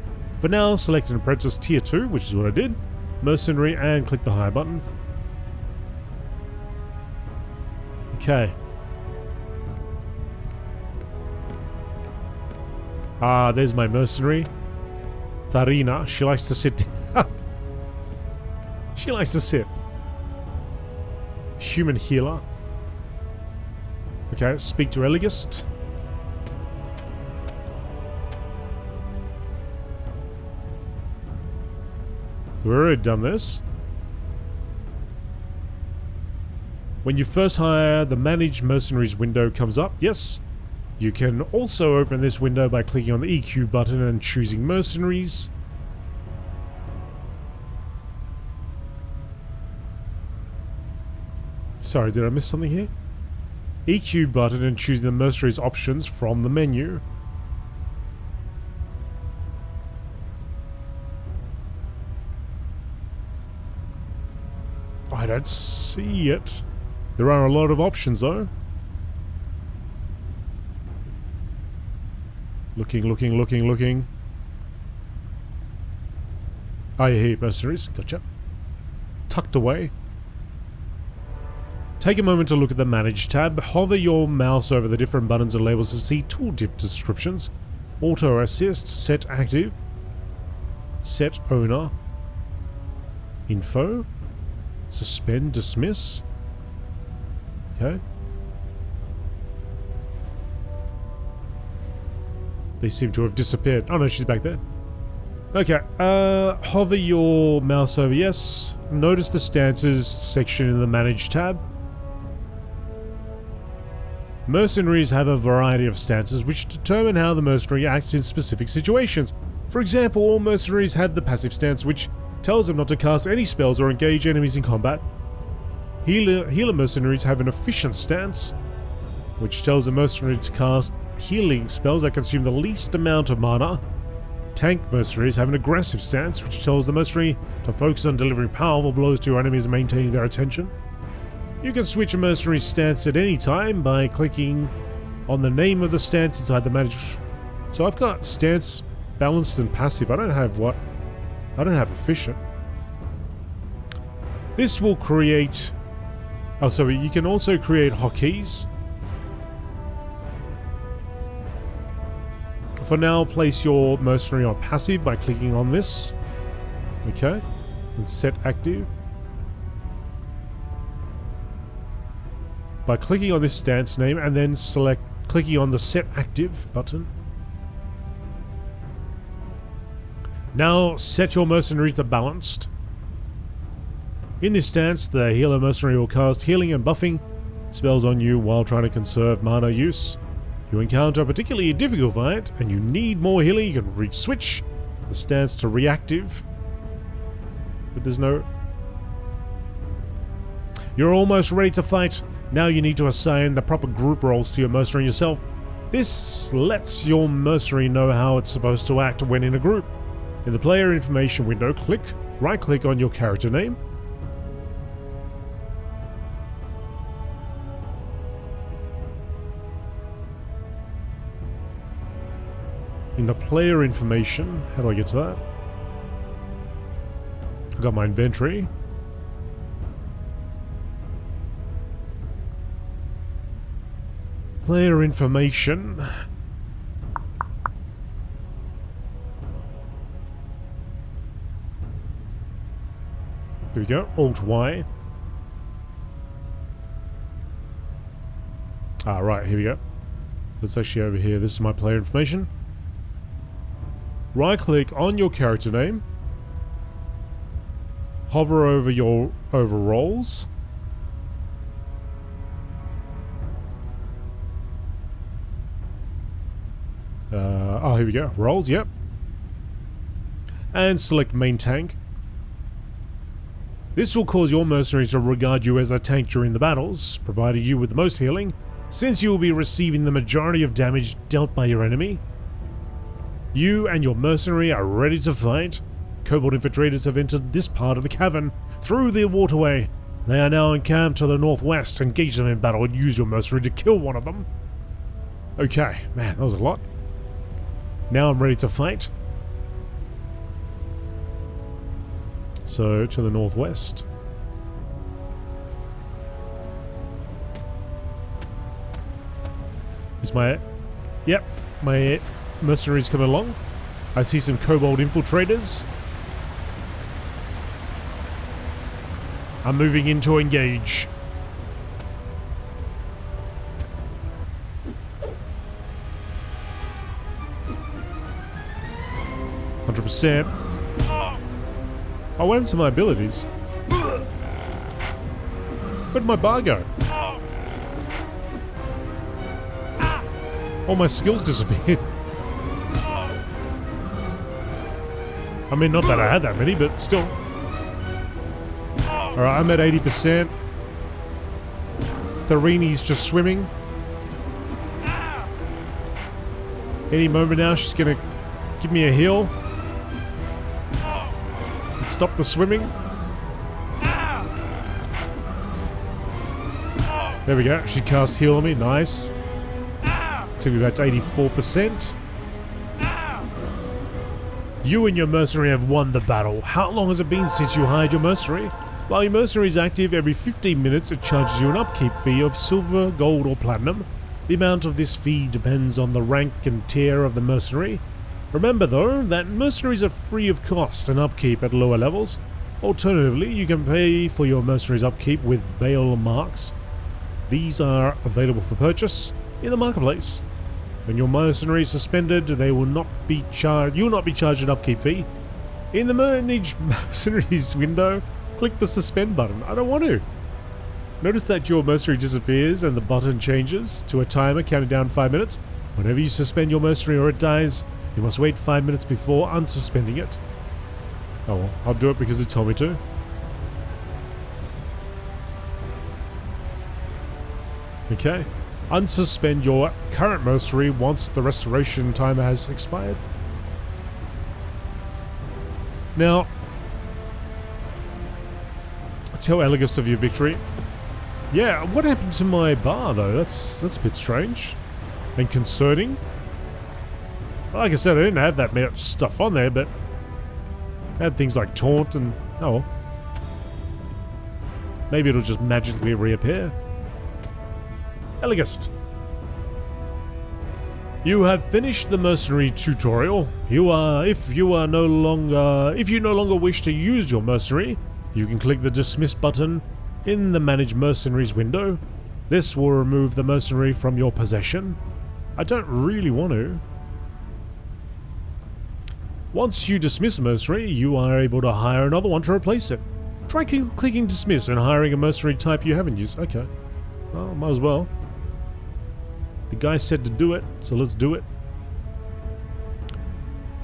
For now, select an apprentice tier 2, which is what I did, mercenary, and click the hire button. Okay. Ah, there's my mercenary. Tharina. She likes to sit. She likes to sit. Human healer. Okay, speak to Eligist. So we've already done this. When you first hire, the Manage Mercenaries window comes up. Yes. You can also open this window by clicking on the EQ button and choosing Mercenaries. Sorry, did I miss something here? EQ button and choosing the Mercenaries options from the menu. I don't see it. There are a lot of options though. Looking. Oh, yeah, here, mercenaries. Gotcha. Tucked away. Take a moment to look at the Manage tab. Hover your mouse over the different buttons and labels to see tooltip descriptions. Auto Assist, Set Active, Set Owner, Info, Suspend, Dismiss. Okay. They seem to have disappeared. Oh no, she's back there. Okay, hover your mouse over, yes. Notice the stances section in the Manage tab. Mercenaries have a variety of stances which determine how the mercenary acts in specific situations. For example, all mercenaries have the passive stance, which tells them not to cast any spells or engage enemies in combat. Healer mercenaries have an efficient stance, which tells the mercenary to cast healing spells that consume the least amount of mana. Tank mercenaries have an aggressive stance, which tells the mercenary to focus on delivering powerful blows to your enemies and maintaining their attention. You can switch a mercenary's stance at any time by clicking on the name of the stance inside the Manage. So I've got stance, balanced, and passive. I don't have what? I don't have efficient. This will create... Oh, so you can also create hotkeys. For now, place your mercenary on passive by clicking on this. Okay. And set active. By clicking on this stance name and then clicking on the set active button. Now set your mercenary to balanced. In this stance, the healer mercenary will cast healing and buffing spells on you while trying to conserve mana use. If you encounter a particularly difficult fight and you need more healing, you can switch the stance to reactive. But there's no... You're almost ready to fight. Now you need to assign the proper group roles to your mercenary yourself. This lets your mercenary know how it's supposed to act when in a group. In the player information window, right-click on your character name. In the player information, how do I get to that? I've got my inventory. Player information. Here we go, Alt-Y. Ah, right, here we go. So it's actually over here. This is my player information. right click on your character name, hover over your roles, oh, here we go, roles, yep, and select main tank. This will cause your mercenary to regard you as a tank during the battles, providing you with the most healing, since you will be receiving the majority of damage dealt by your enemy. You and your mercenary are ready to fight. Kobold infiltrators have entered this part of the cavern through the waterway. They are now encamped to the northwest. Engage them in battle and use your mercenary to kill one of them. Okay, man, that was a lot. Now I'm ready to fight. So, to the northwest. Is my... Yep, my mercenaries coming along. I see some kobold infiltrators. I'm moving in to engage. %. I went into my abilities. Where'd my bar go? All my skills disappeared. I mean, not that I had that many, but still. Alright, I'm at 80%. Tharini's just swimming. Any moment now, she's gonna give me a heal. And stop the swimming. There we go, she cast heal on me, nice. Took me back to 84%. You and your mercenary have won the battle. How long has it been since you hired your mercenary? While your mercenary is active, every 15 minutes it charges you an upkeep fee of silver, gold or platinum. The amount of this fee depends on the rank and tier of the mercenary. Remember though, that mercenaries are free of cost and upkeep at lower levels. Alternatively, you can pay for your mercenary's upkeep with Bale marks. These are available for purchase in the marketplace. When your mercenary is suspended, they will not be charged. You will not be charged an upkeep fee. In the Manage Mercenaries window, click the suspend button. I don't want to. Notice that your mercenary disappears and the button changes to a timer counting down 5 minutes. Whenever you suspend your mercenary or it dies, you must wait 5 minutes before unsuspending it. Oh well, I'll do it because it told me to. Okay. Unsuspend your current mercenary once the restoration timer has expired. Now, tell Elegist of your victory. Yeah, what happened to my bar though? That's a bit strange and concerning. Like I said, I didn't have that much stuff on there, but I had things like taunt and oh well. Maybe it'll just magically reappear. Elegist. You have finished the mercenary tutorial. If you no longer wish to use your mercenary, you can click the dismiss button in the Manage Mercenaries window. This will remove the mercenary from your possession. I don't really want to. Once you dismiss a mercenary, you are able to hire another one to replace it. Try clicking dismiss and hiring a mercenary type you haven't used. Okay. Well, might as well. The guy said to do it, so let's do it.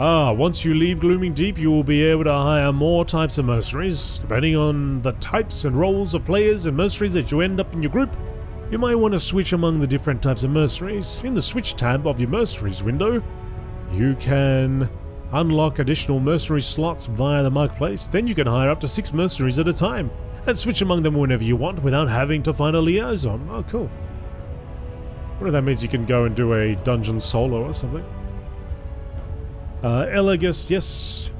Once you leave Glooming Deep, you will be able to hire more types of mercenaries. Depending on the types and roles of players and mercenaries that you end up in your group, you might want to switch among the different types of mercenaries. In the Switch tab of your mercenaries window, you can unlock additional mercenary slots via the marketplace. Then you can hire up to 6 mercenaries at a time and switch among them whenever you want without having to find a liaison. Oh, cool. I wonder if that means you can go and do a dungeon solo or something. Elegist, yes.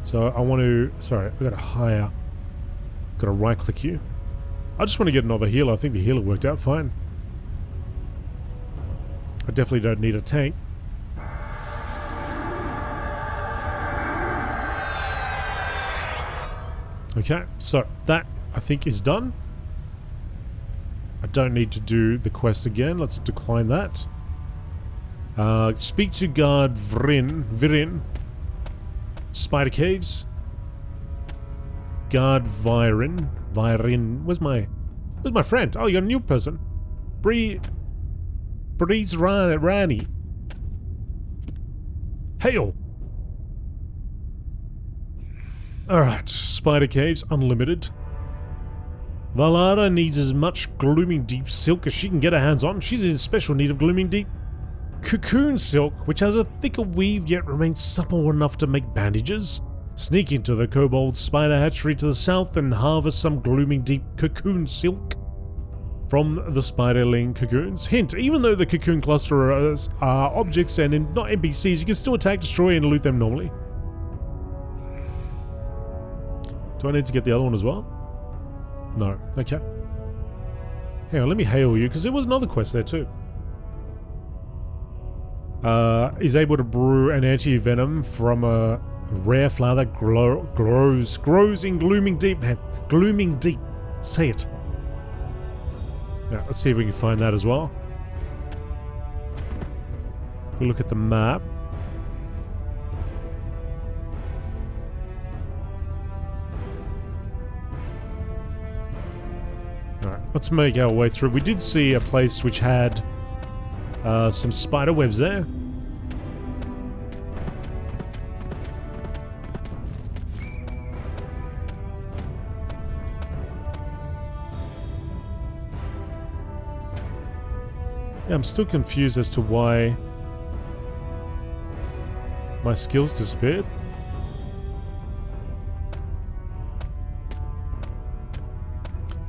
So I want to... Sorry, I've got to hire. Got to right click you. I just want to get another healer. I think the healer worked out fine. I definitely don't need a tank. Okay, so that I think is done. I don't need to do the quest again. Let's decline that. Speak to guard Virin. Spider caves. Guard Virin. Where's my friend? Oh, you're a new person. Breeze Rani. Hail! Alright, Spider Caves, unlimited. Valada needs as much Glooming Deep silk as she can get her hands on. She's in special need of Glooming Deep Cocoon silk, which has a thicker weave yet remains supple enough to make bandages. Sneak into the Kobold Spider Hatchery to the south and harvest some Glooming Deep Cocoon silk from the Spiderling cocoons. Hint, even though the cocoon clusters are objects and not NPCs, you can still attack, destroy, and loot them normally. Do I need to get the other one as well? No. Okay. Hang on, let me hail you, because there was another quest there too. Is able to brew an anti-venom from a rare flower that grows in Glooming Deep, man. Glooming Deep. Say it. Yeah, let's see if we can find that as well. If we look at the map. Alright, let's make our way through. We did see a place which had some spider webs there. Yeah, I'm still confused as to why my skills disappeared.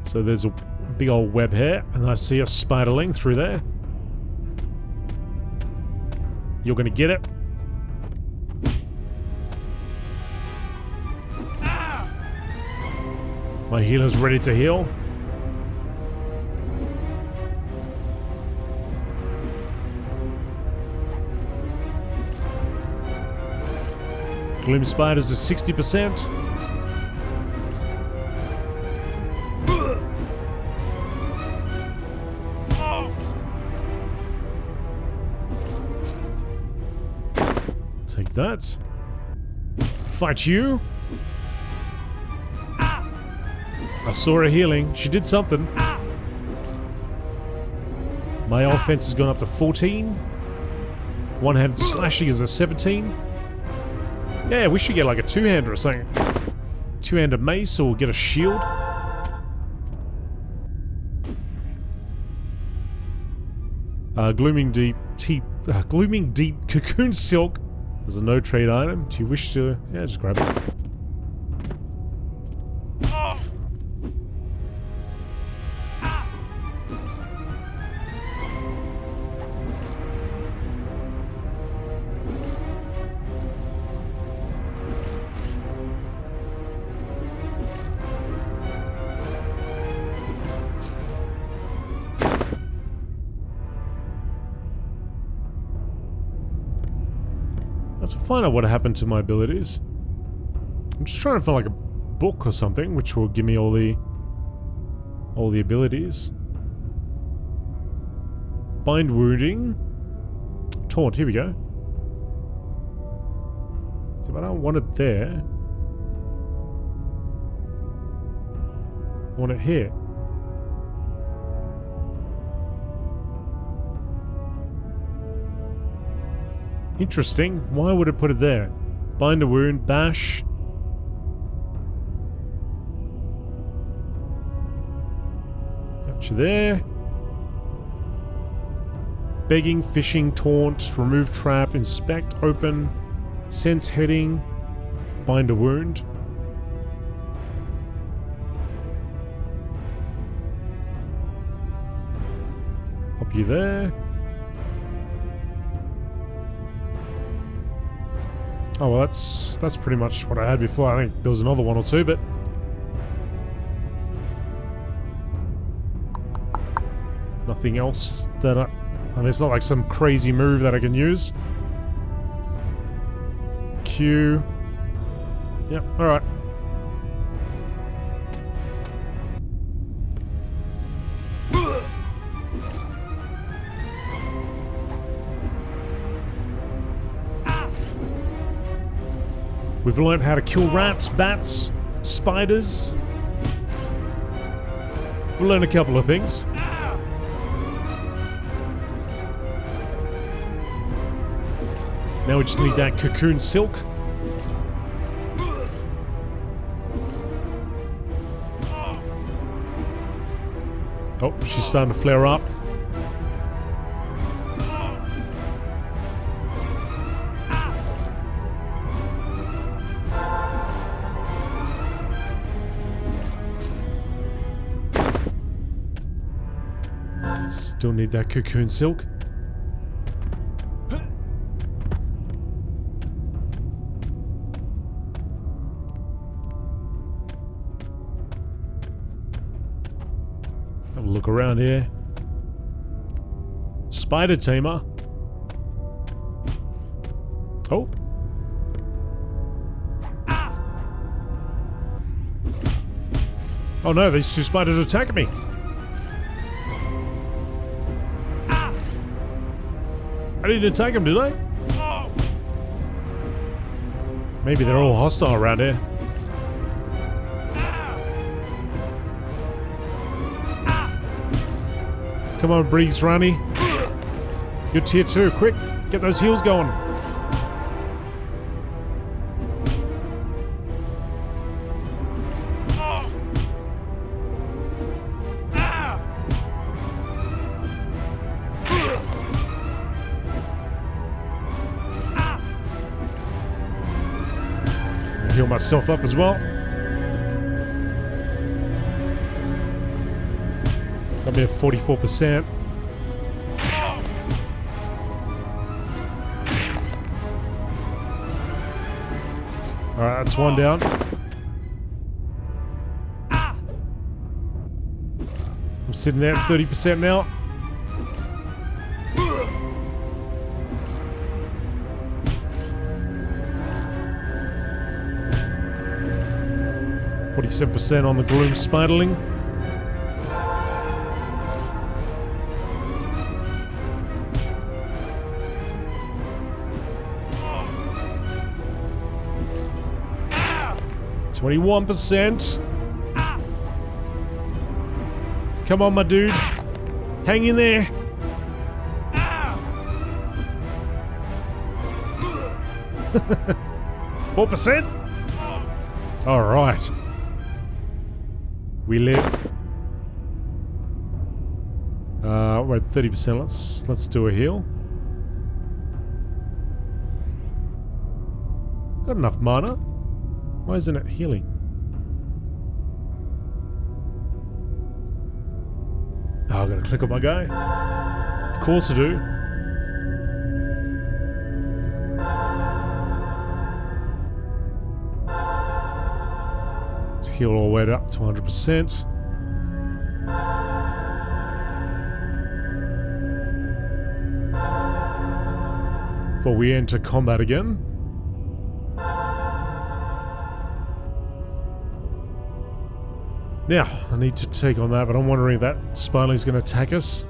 So there's a big old web here, and I see a spiderling through there. You're gonna get it. My healer's ready to heal. Gloom spiders is 60%. Take that. Fight you. I saw her healing. She did something. My offense has gone up to 14. One-handed slashing is a 17. Yeah, we should get like a two-hander or something. Two-handed mace or get a shield. Glooming deep cocoon silk. There's a no trade item. Do you wish to? Yeah, just grab it. To find out what happened to my abilities. I'm just trying to find like a book or something which will give me all the abilities. Bind wounding. Taunt, here we go. So if I don't want it there, I want it here. Interesting. Why would it put it there? Bind a wound, bash. Got you there. Begging, fishing, taunt, remove trap, inspect, open, sense heading, bind a wound. Pop you there. Oh well, that's pretty much what I had before. I think there was another one or two, but nothing else that I mean, it's not like some crazy move that I can use. Q. Yep, alright. We've learned how to kill rats, bats, spiders. We'll learn a couple of things. Now we just need that cocoon silk. Oh, she's starting to flare up. Still need that cocoon silk. Have a look around here. Spider tamer. Oh. Oh no, these two spiders are attacking me. I didn't attack him, did I? Maybe they're all hostile around here. Come on, Breeze Ronnie. You're tier 2, quick. Get those heals going. Heal myself up as well. Got me at 44%. Alright, that's one down. I'm sitting there at 30% now. %47 on the gloom spiderling. %21%. Come on, my dude. Hang in there. %4. All right. We live. We're at 30%. Let's do a heal. Got enough mana. Why isn't it healing? Oh, I gotta click on my guy. Of course I do. Let's heal all the way up to 100%. Before we enter combat again. Now, I need to take on that, but I'm wondering if that spiderling's going to attack us.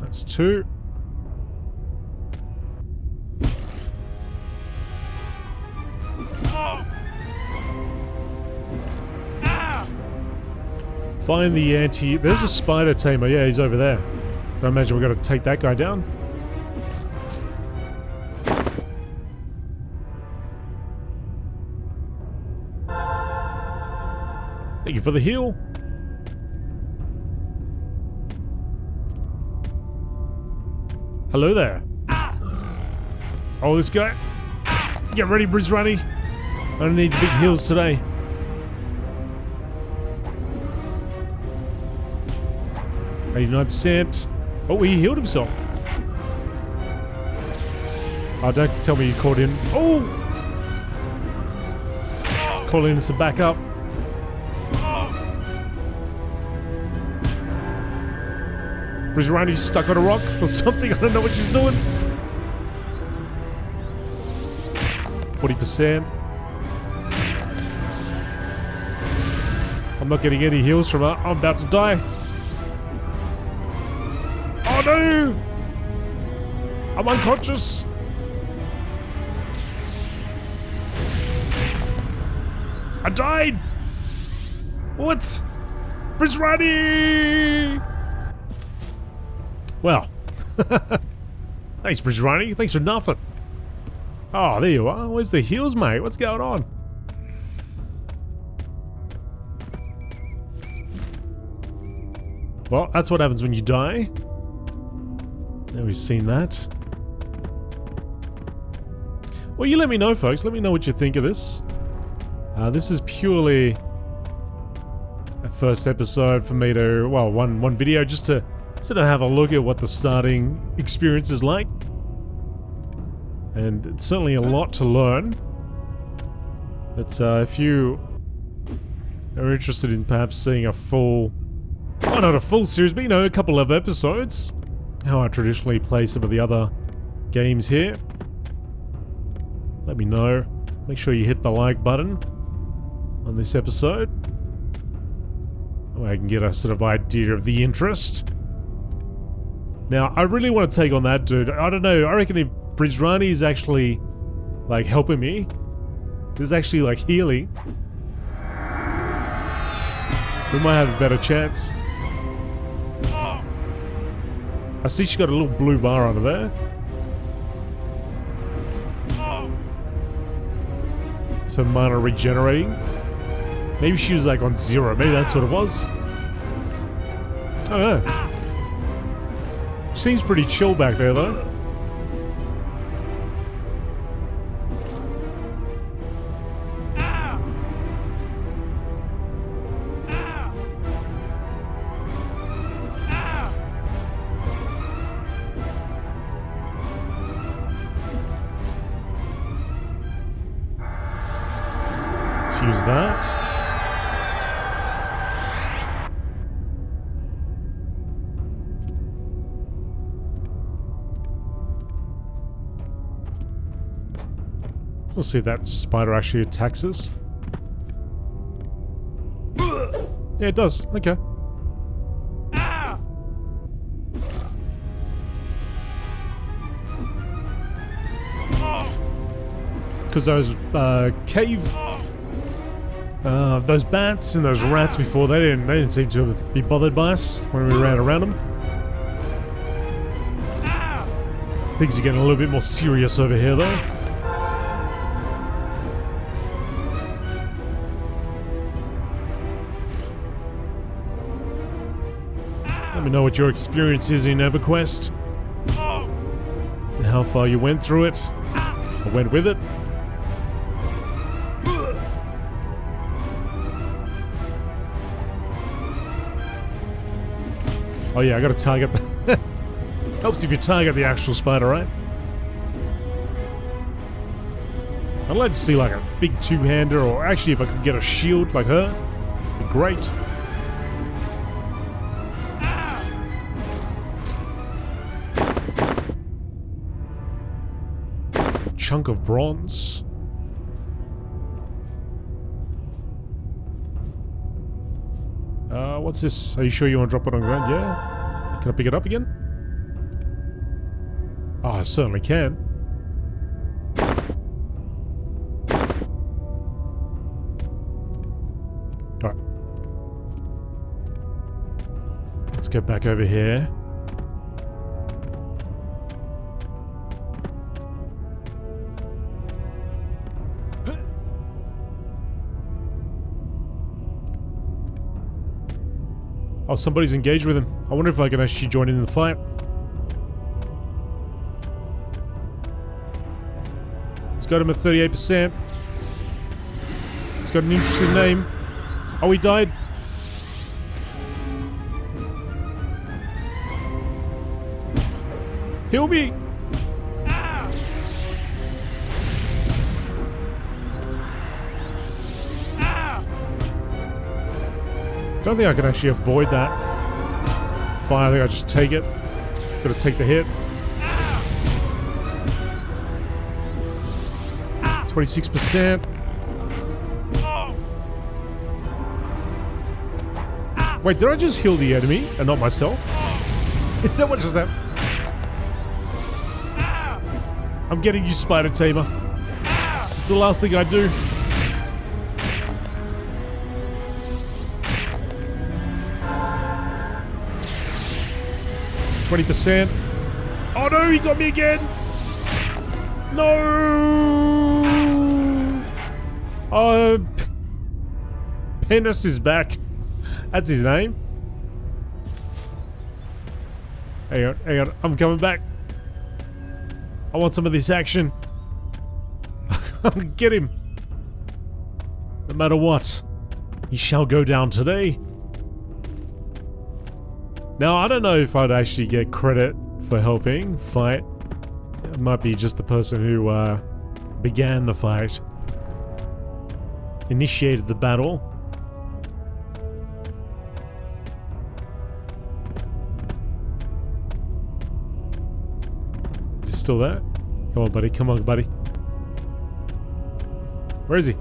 That's 2. Find the anti... There's a spider tamer. Yeah, he's over there. So I imagine we've got to take that guy down. Thank you for the heal. Hello there. Oh, this guy. Get ready, Bridge Runny. I don't need the big heals today. %. Oh, he healed himself. Oh, don't tell me you caught him. Oh! Let's call in as a backup. Brizrani's stuck on a rock or something. I don't know what she's doing. 40%. I'm not getting any heals from her. I'm about to die. no! I'm unconscious. I died. What? Prince Ronnie! Well. Thanks, Prince Ronnie. Thanks for nothing. Oh, there you are. Where's the heals, mate? What's going on? Well, that's what happens when you die. Now we've seen that. Well, you let me know, folks. Let me know what you think of this. This is purely a first episode for me to, well, one video just to sort of have a look at what the starting experience is like. And it's certainly a lot to learn. But if you are interested in perhaps seeing a full, well, not a full series, but you know, a couple of episodes, how I traditionally play some of the other games here, let me know. Make sure you hit the like button on this episode. I can get a sort of idea of the interest. Now, I really want to take on that dude. I don't know, I reckon if Prince Ronnie is actually, like, helping me, this is actually, like, healing, we might have a better chance. I see she got a little blue bar under there. It's her mana regenerating. Maybe she was like on 0. Maybe that's what it was. I don't know. Seems pretty chill back there though. Let's use that. We'll see if that spider actually attacks us. Yeah, it does. Okay. Because those cave, those bats and those rats before, they didn't seem to be bothered by us when we ran around them. Things are getting a little bit more serious over here, though. Let me know what your experience is in Everquest. And how far you went through it. Or went with it. Oh yeah, I gotta target the... Helps if you target the actual spider, right? I'd like to see like a big two-hander, or actually if I could get a shield like her, it'd be great. Chunk of bronze. What's this? Are you sure you want to drop it on the ground? Yeah? Can I pick it up again? Oh, I certainly can. Alright. Let's get back over here. Oh, somebody's engaged with him. I wonder if I can actually join in the fight. He's got him at 38%. He's got an interesting name. Oh, he died. Heal me! Don't think I can actually avoid that fire. I think I just take it. Gotta take the hit. 26%. Wait, did I just heal the enemy and not myself? Is that what just happened? I'm getting you, Spider Tamer. It's the last thing I do. %. Oh no, he got me again. No. Oh, Penis is back. That's his name. Hang on, I'm coming back. I want some of this action. Get him. No matter what, he shall go down today. Now, I don't know if I'd actually get credit for helping fight. It might be just the person who began the fight, initiated the battle. Is he still there? Come on, buddy. Come on, buddy. Where is he?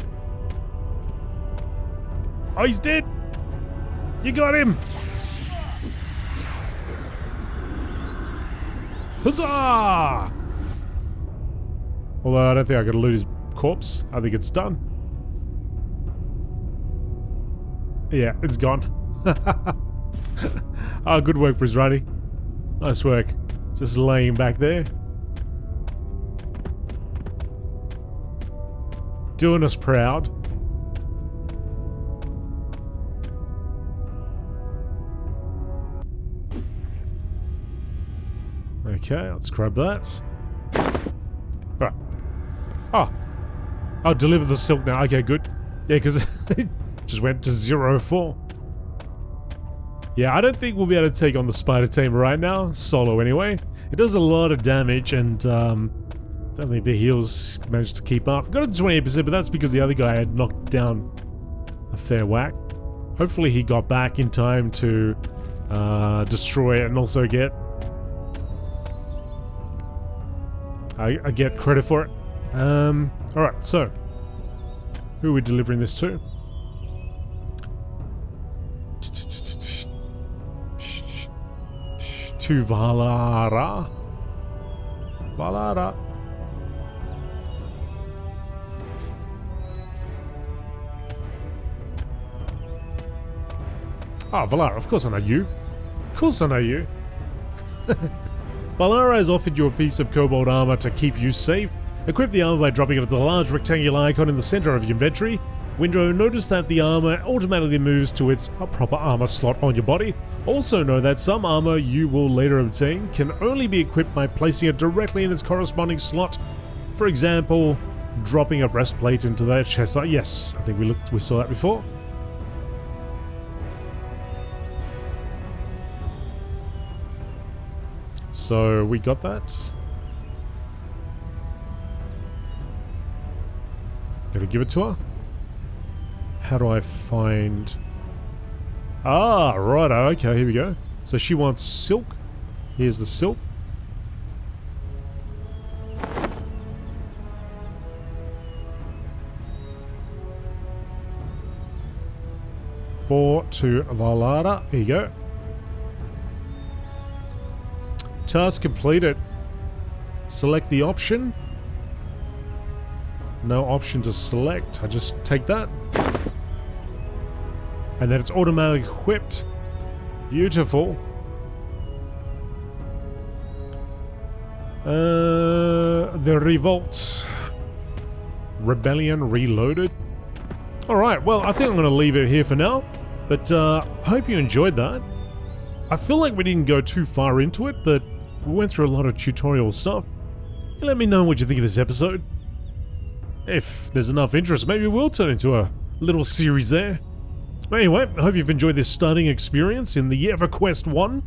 Oh, he's dead! You got him! Huzzah! Although I don't think I could loot his corpse. I think it's done. Yeah, it's gone. Oh, good work, Brizrani. Nice work. Just laying back there. Doing us proud. Okay, let's grab that. Alright. Oh. I'll deliver the silk now. Okay, good. Yeah, because it just went to 0-4. Yeah, I don't think we'll be able to take on the Spider Tamer right now. Solo, anyway. It does a lot of damage, and don't think the heals managed to keep up. Got it to 28%, but that's because the other guy had knocked down a fair whack. Hopefully he got back in time to destroy it and also get... I get credit for it. Alright, so who are we delivering this to? To Valara. Valara. Ah, Valara, of course I know you. Of course I know you. Valara has offered you a piece of cobalt armor to keep you safe. Equip the armor by dropping it at the large rectangular icon in the center of your inventory. Window, notice that the armor automatically moves to its proper armor slot on your body. Also know that some armor you will later obtain can only be equipped by placing it directly in its corresponding slot. For example, dropping a breastplate into that chest. Yes, I think we saw that before. So we got that. Gotta give it to her. How do I find... Ah, right, okay, here we go. So she wants silk. Here's the silk. To Valara. Here you go. Task completed. Select the option. No option to select. I just take that. And then it's automatically equipped. Beautiful. The Revolt. Rebellion Reloaded. Alright, well, I think I'm going to leave it here for now. But I hope you enjoyed that. I feel like we didn't go too far into it, but we went through a lot of tutorial stuff. Let me know what you think of this episode. If there's enough interest, maybe we'll turn into a little series there. Anyway, I hope you've enjoyed this starting experience in the Everquest 1.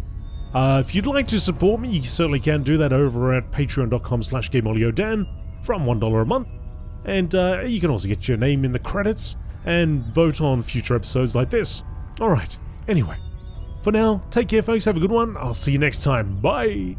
If you'd like to support me, you certainly can do that over at patreon.com/GameolioDan from $1 a month. And you can also get your name in the credits and vote on future episodes like this. Alright, anyway, for now, take care folks, have a good one, I'll see you next time, bye!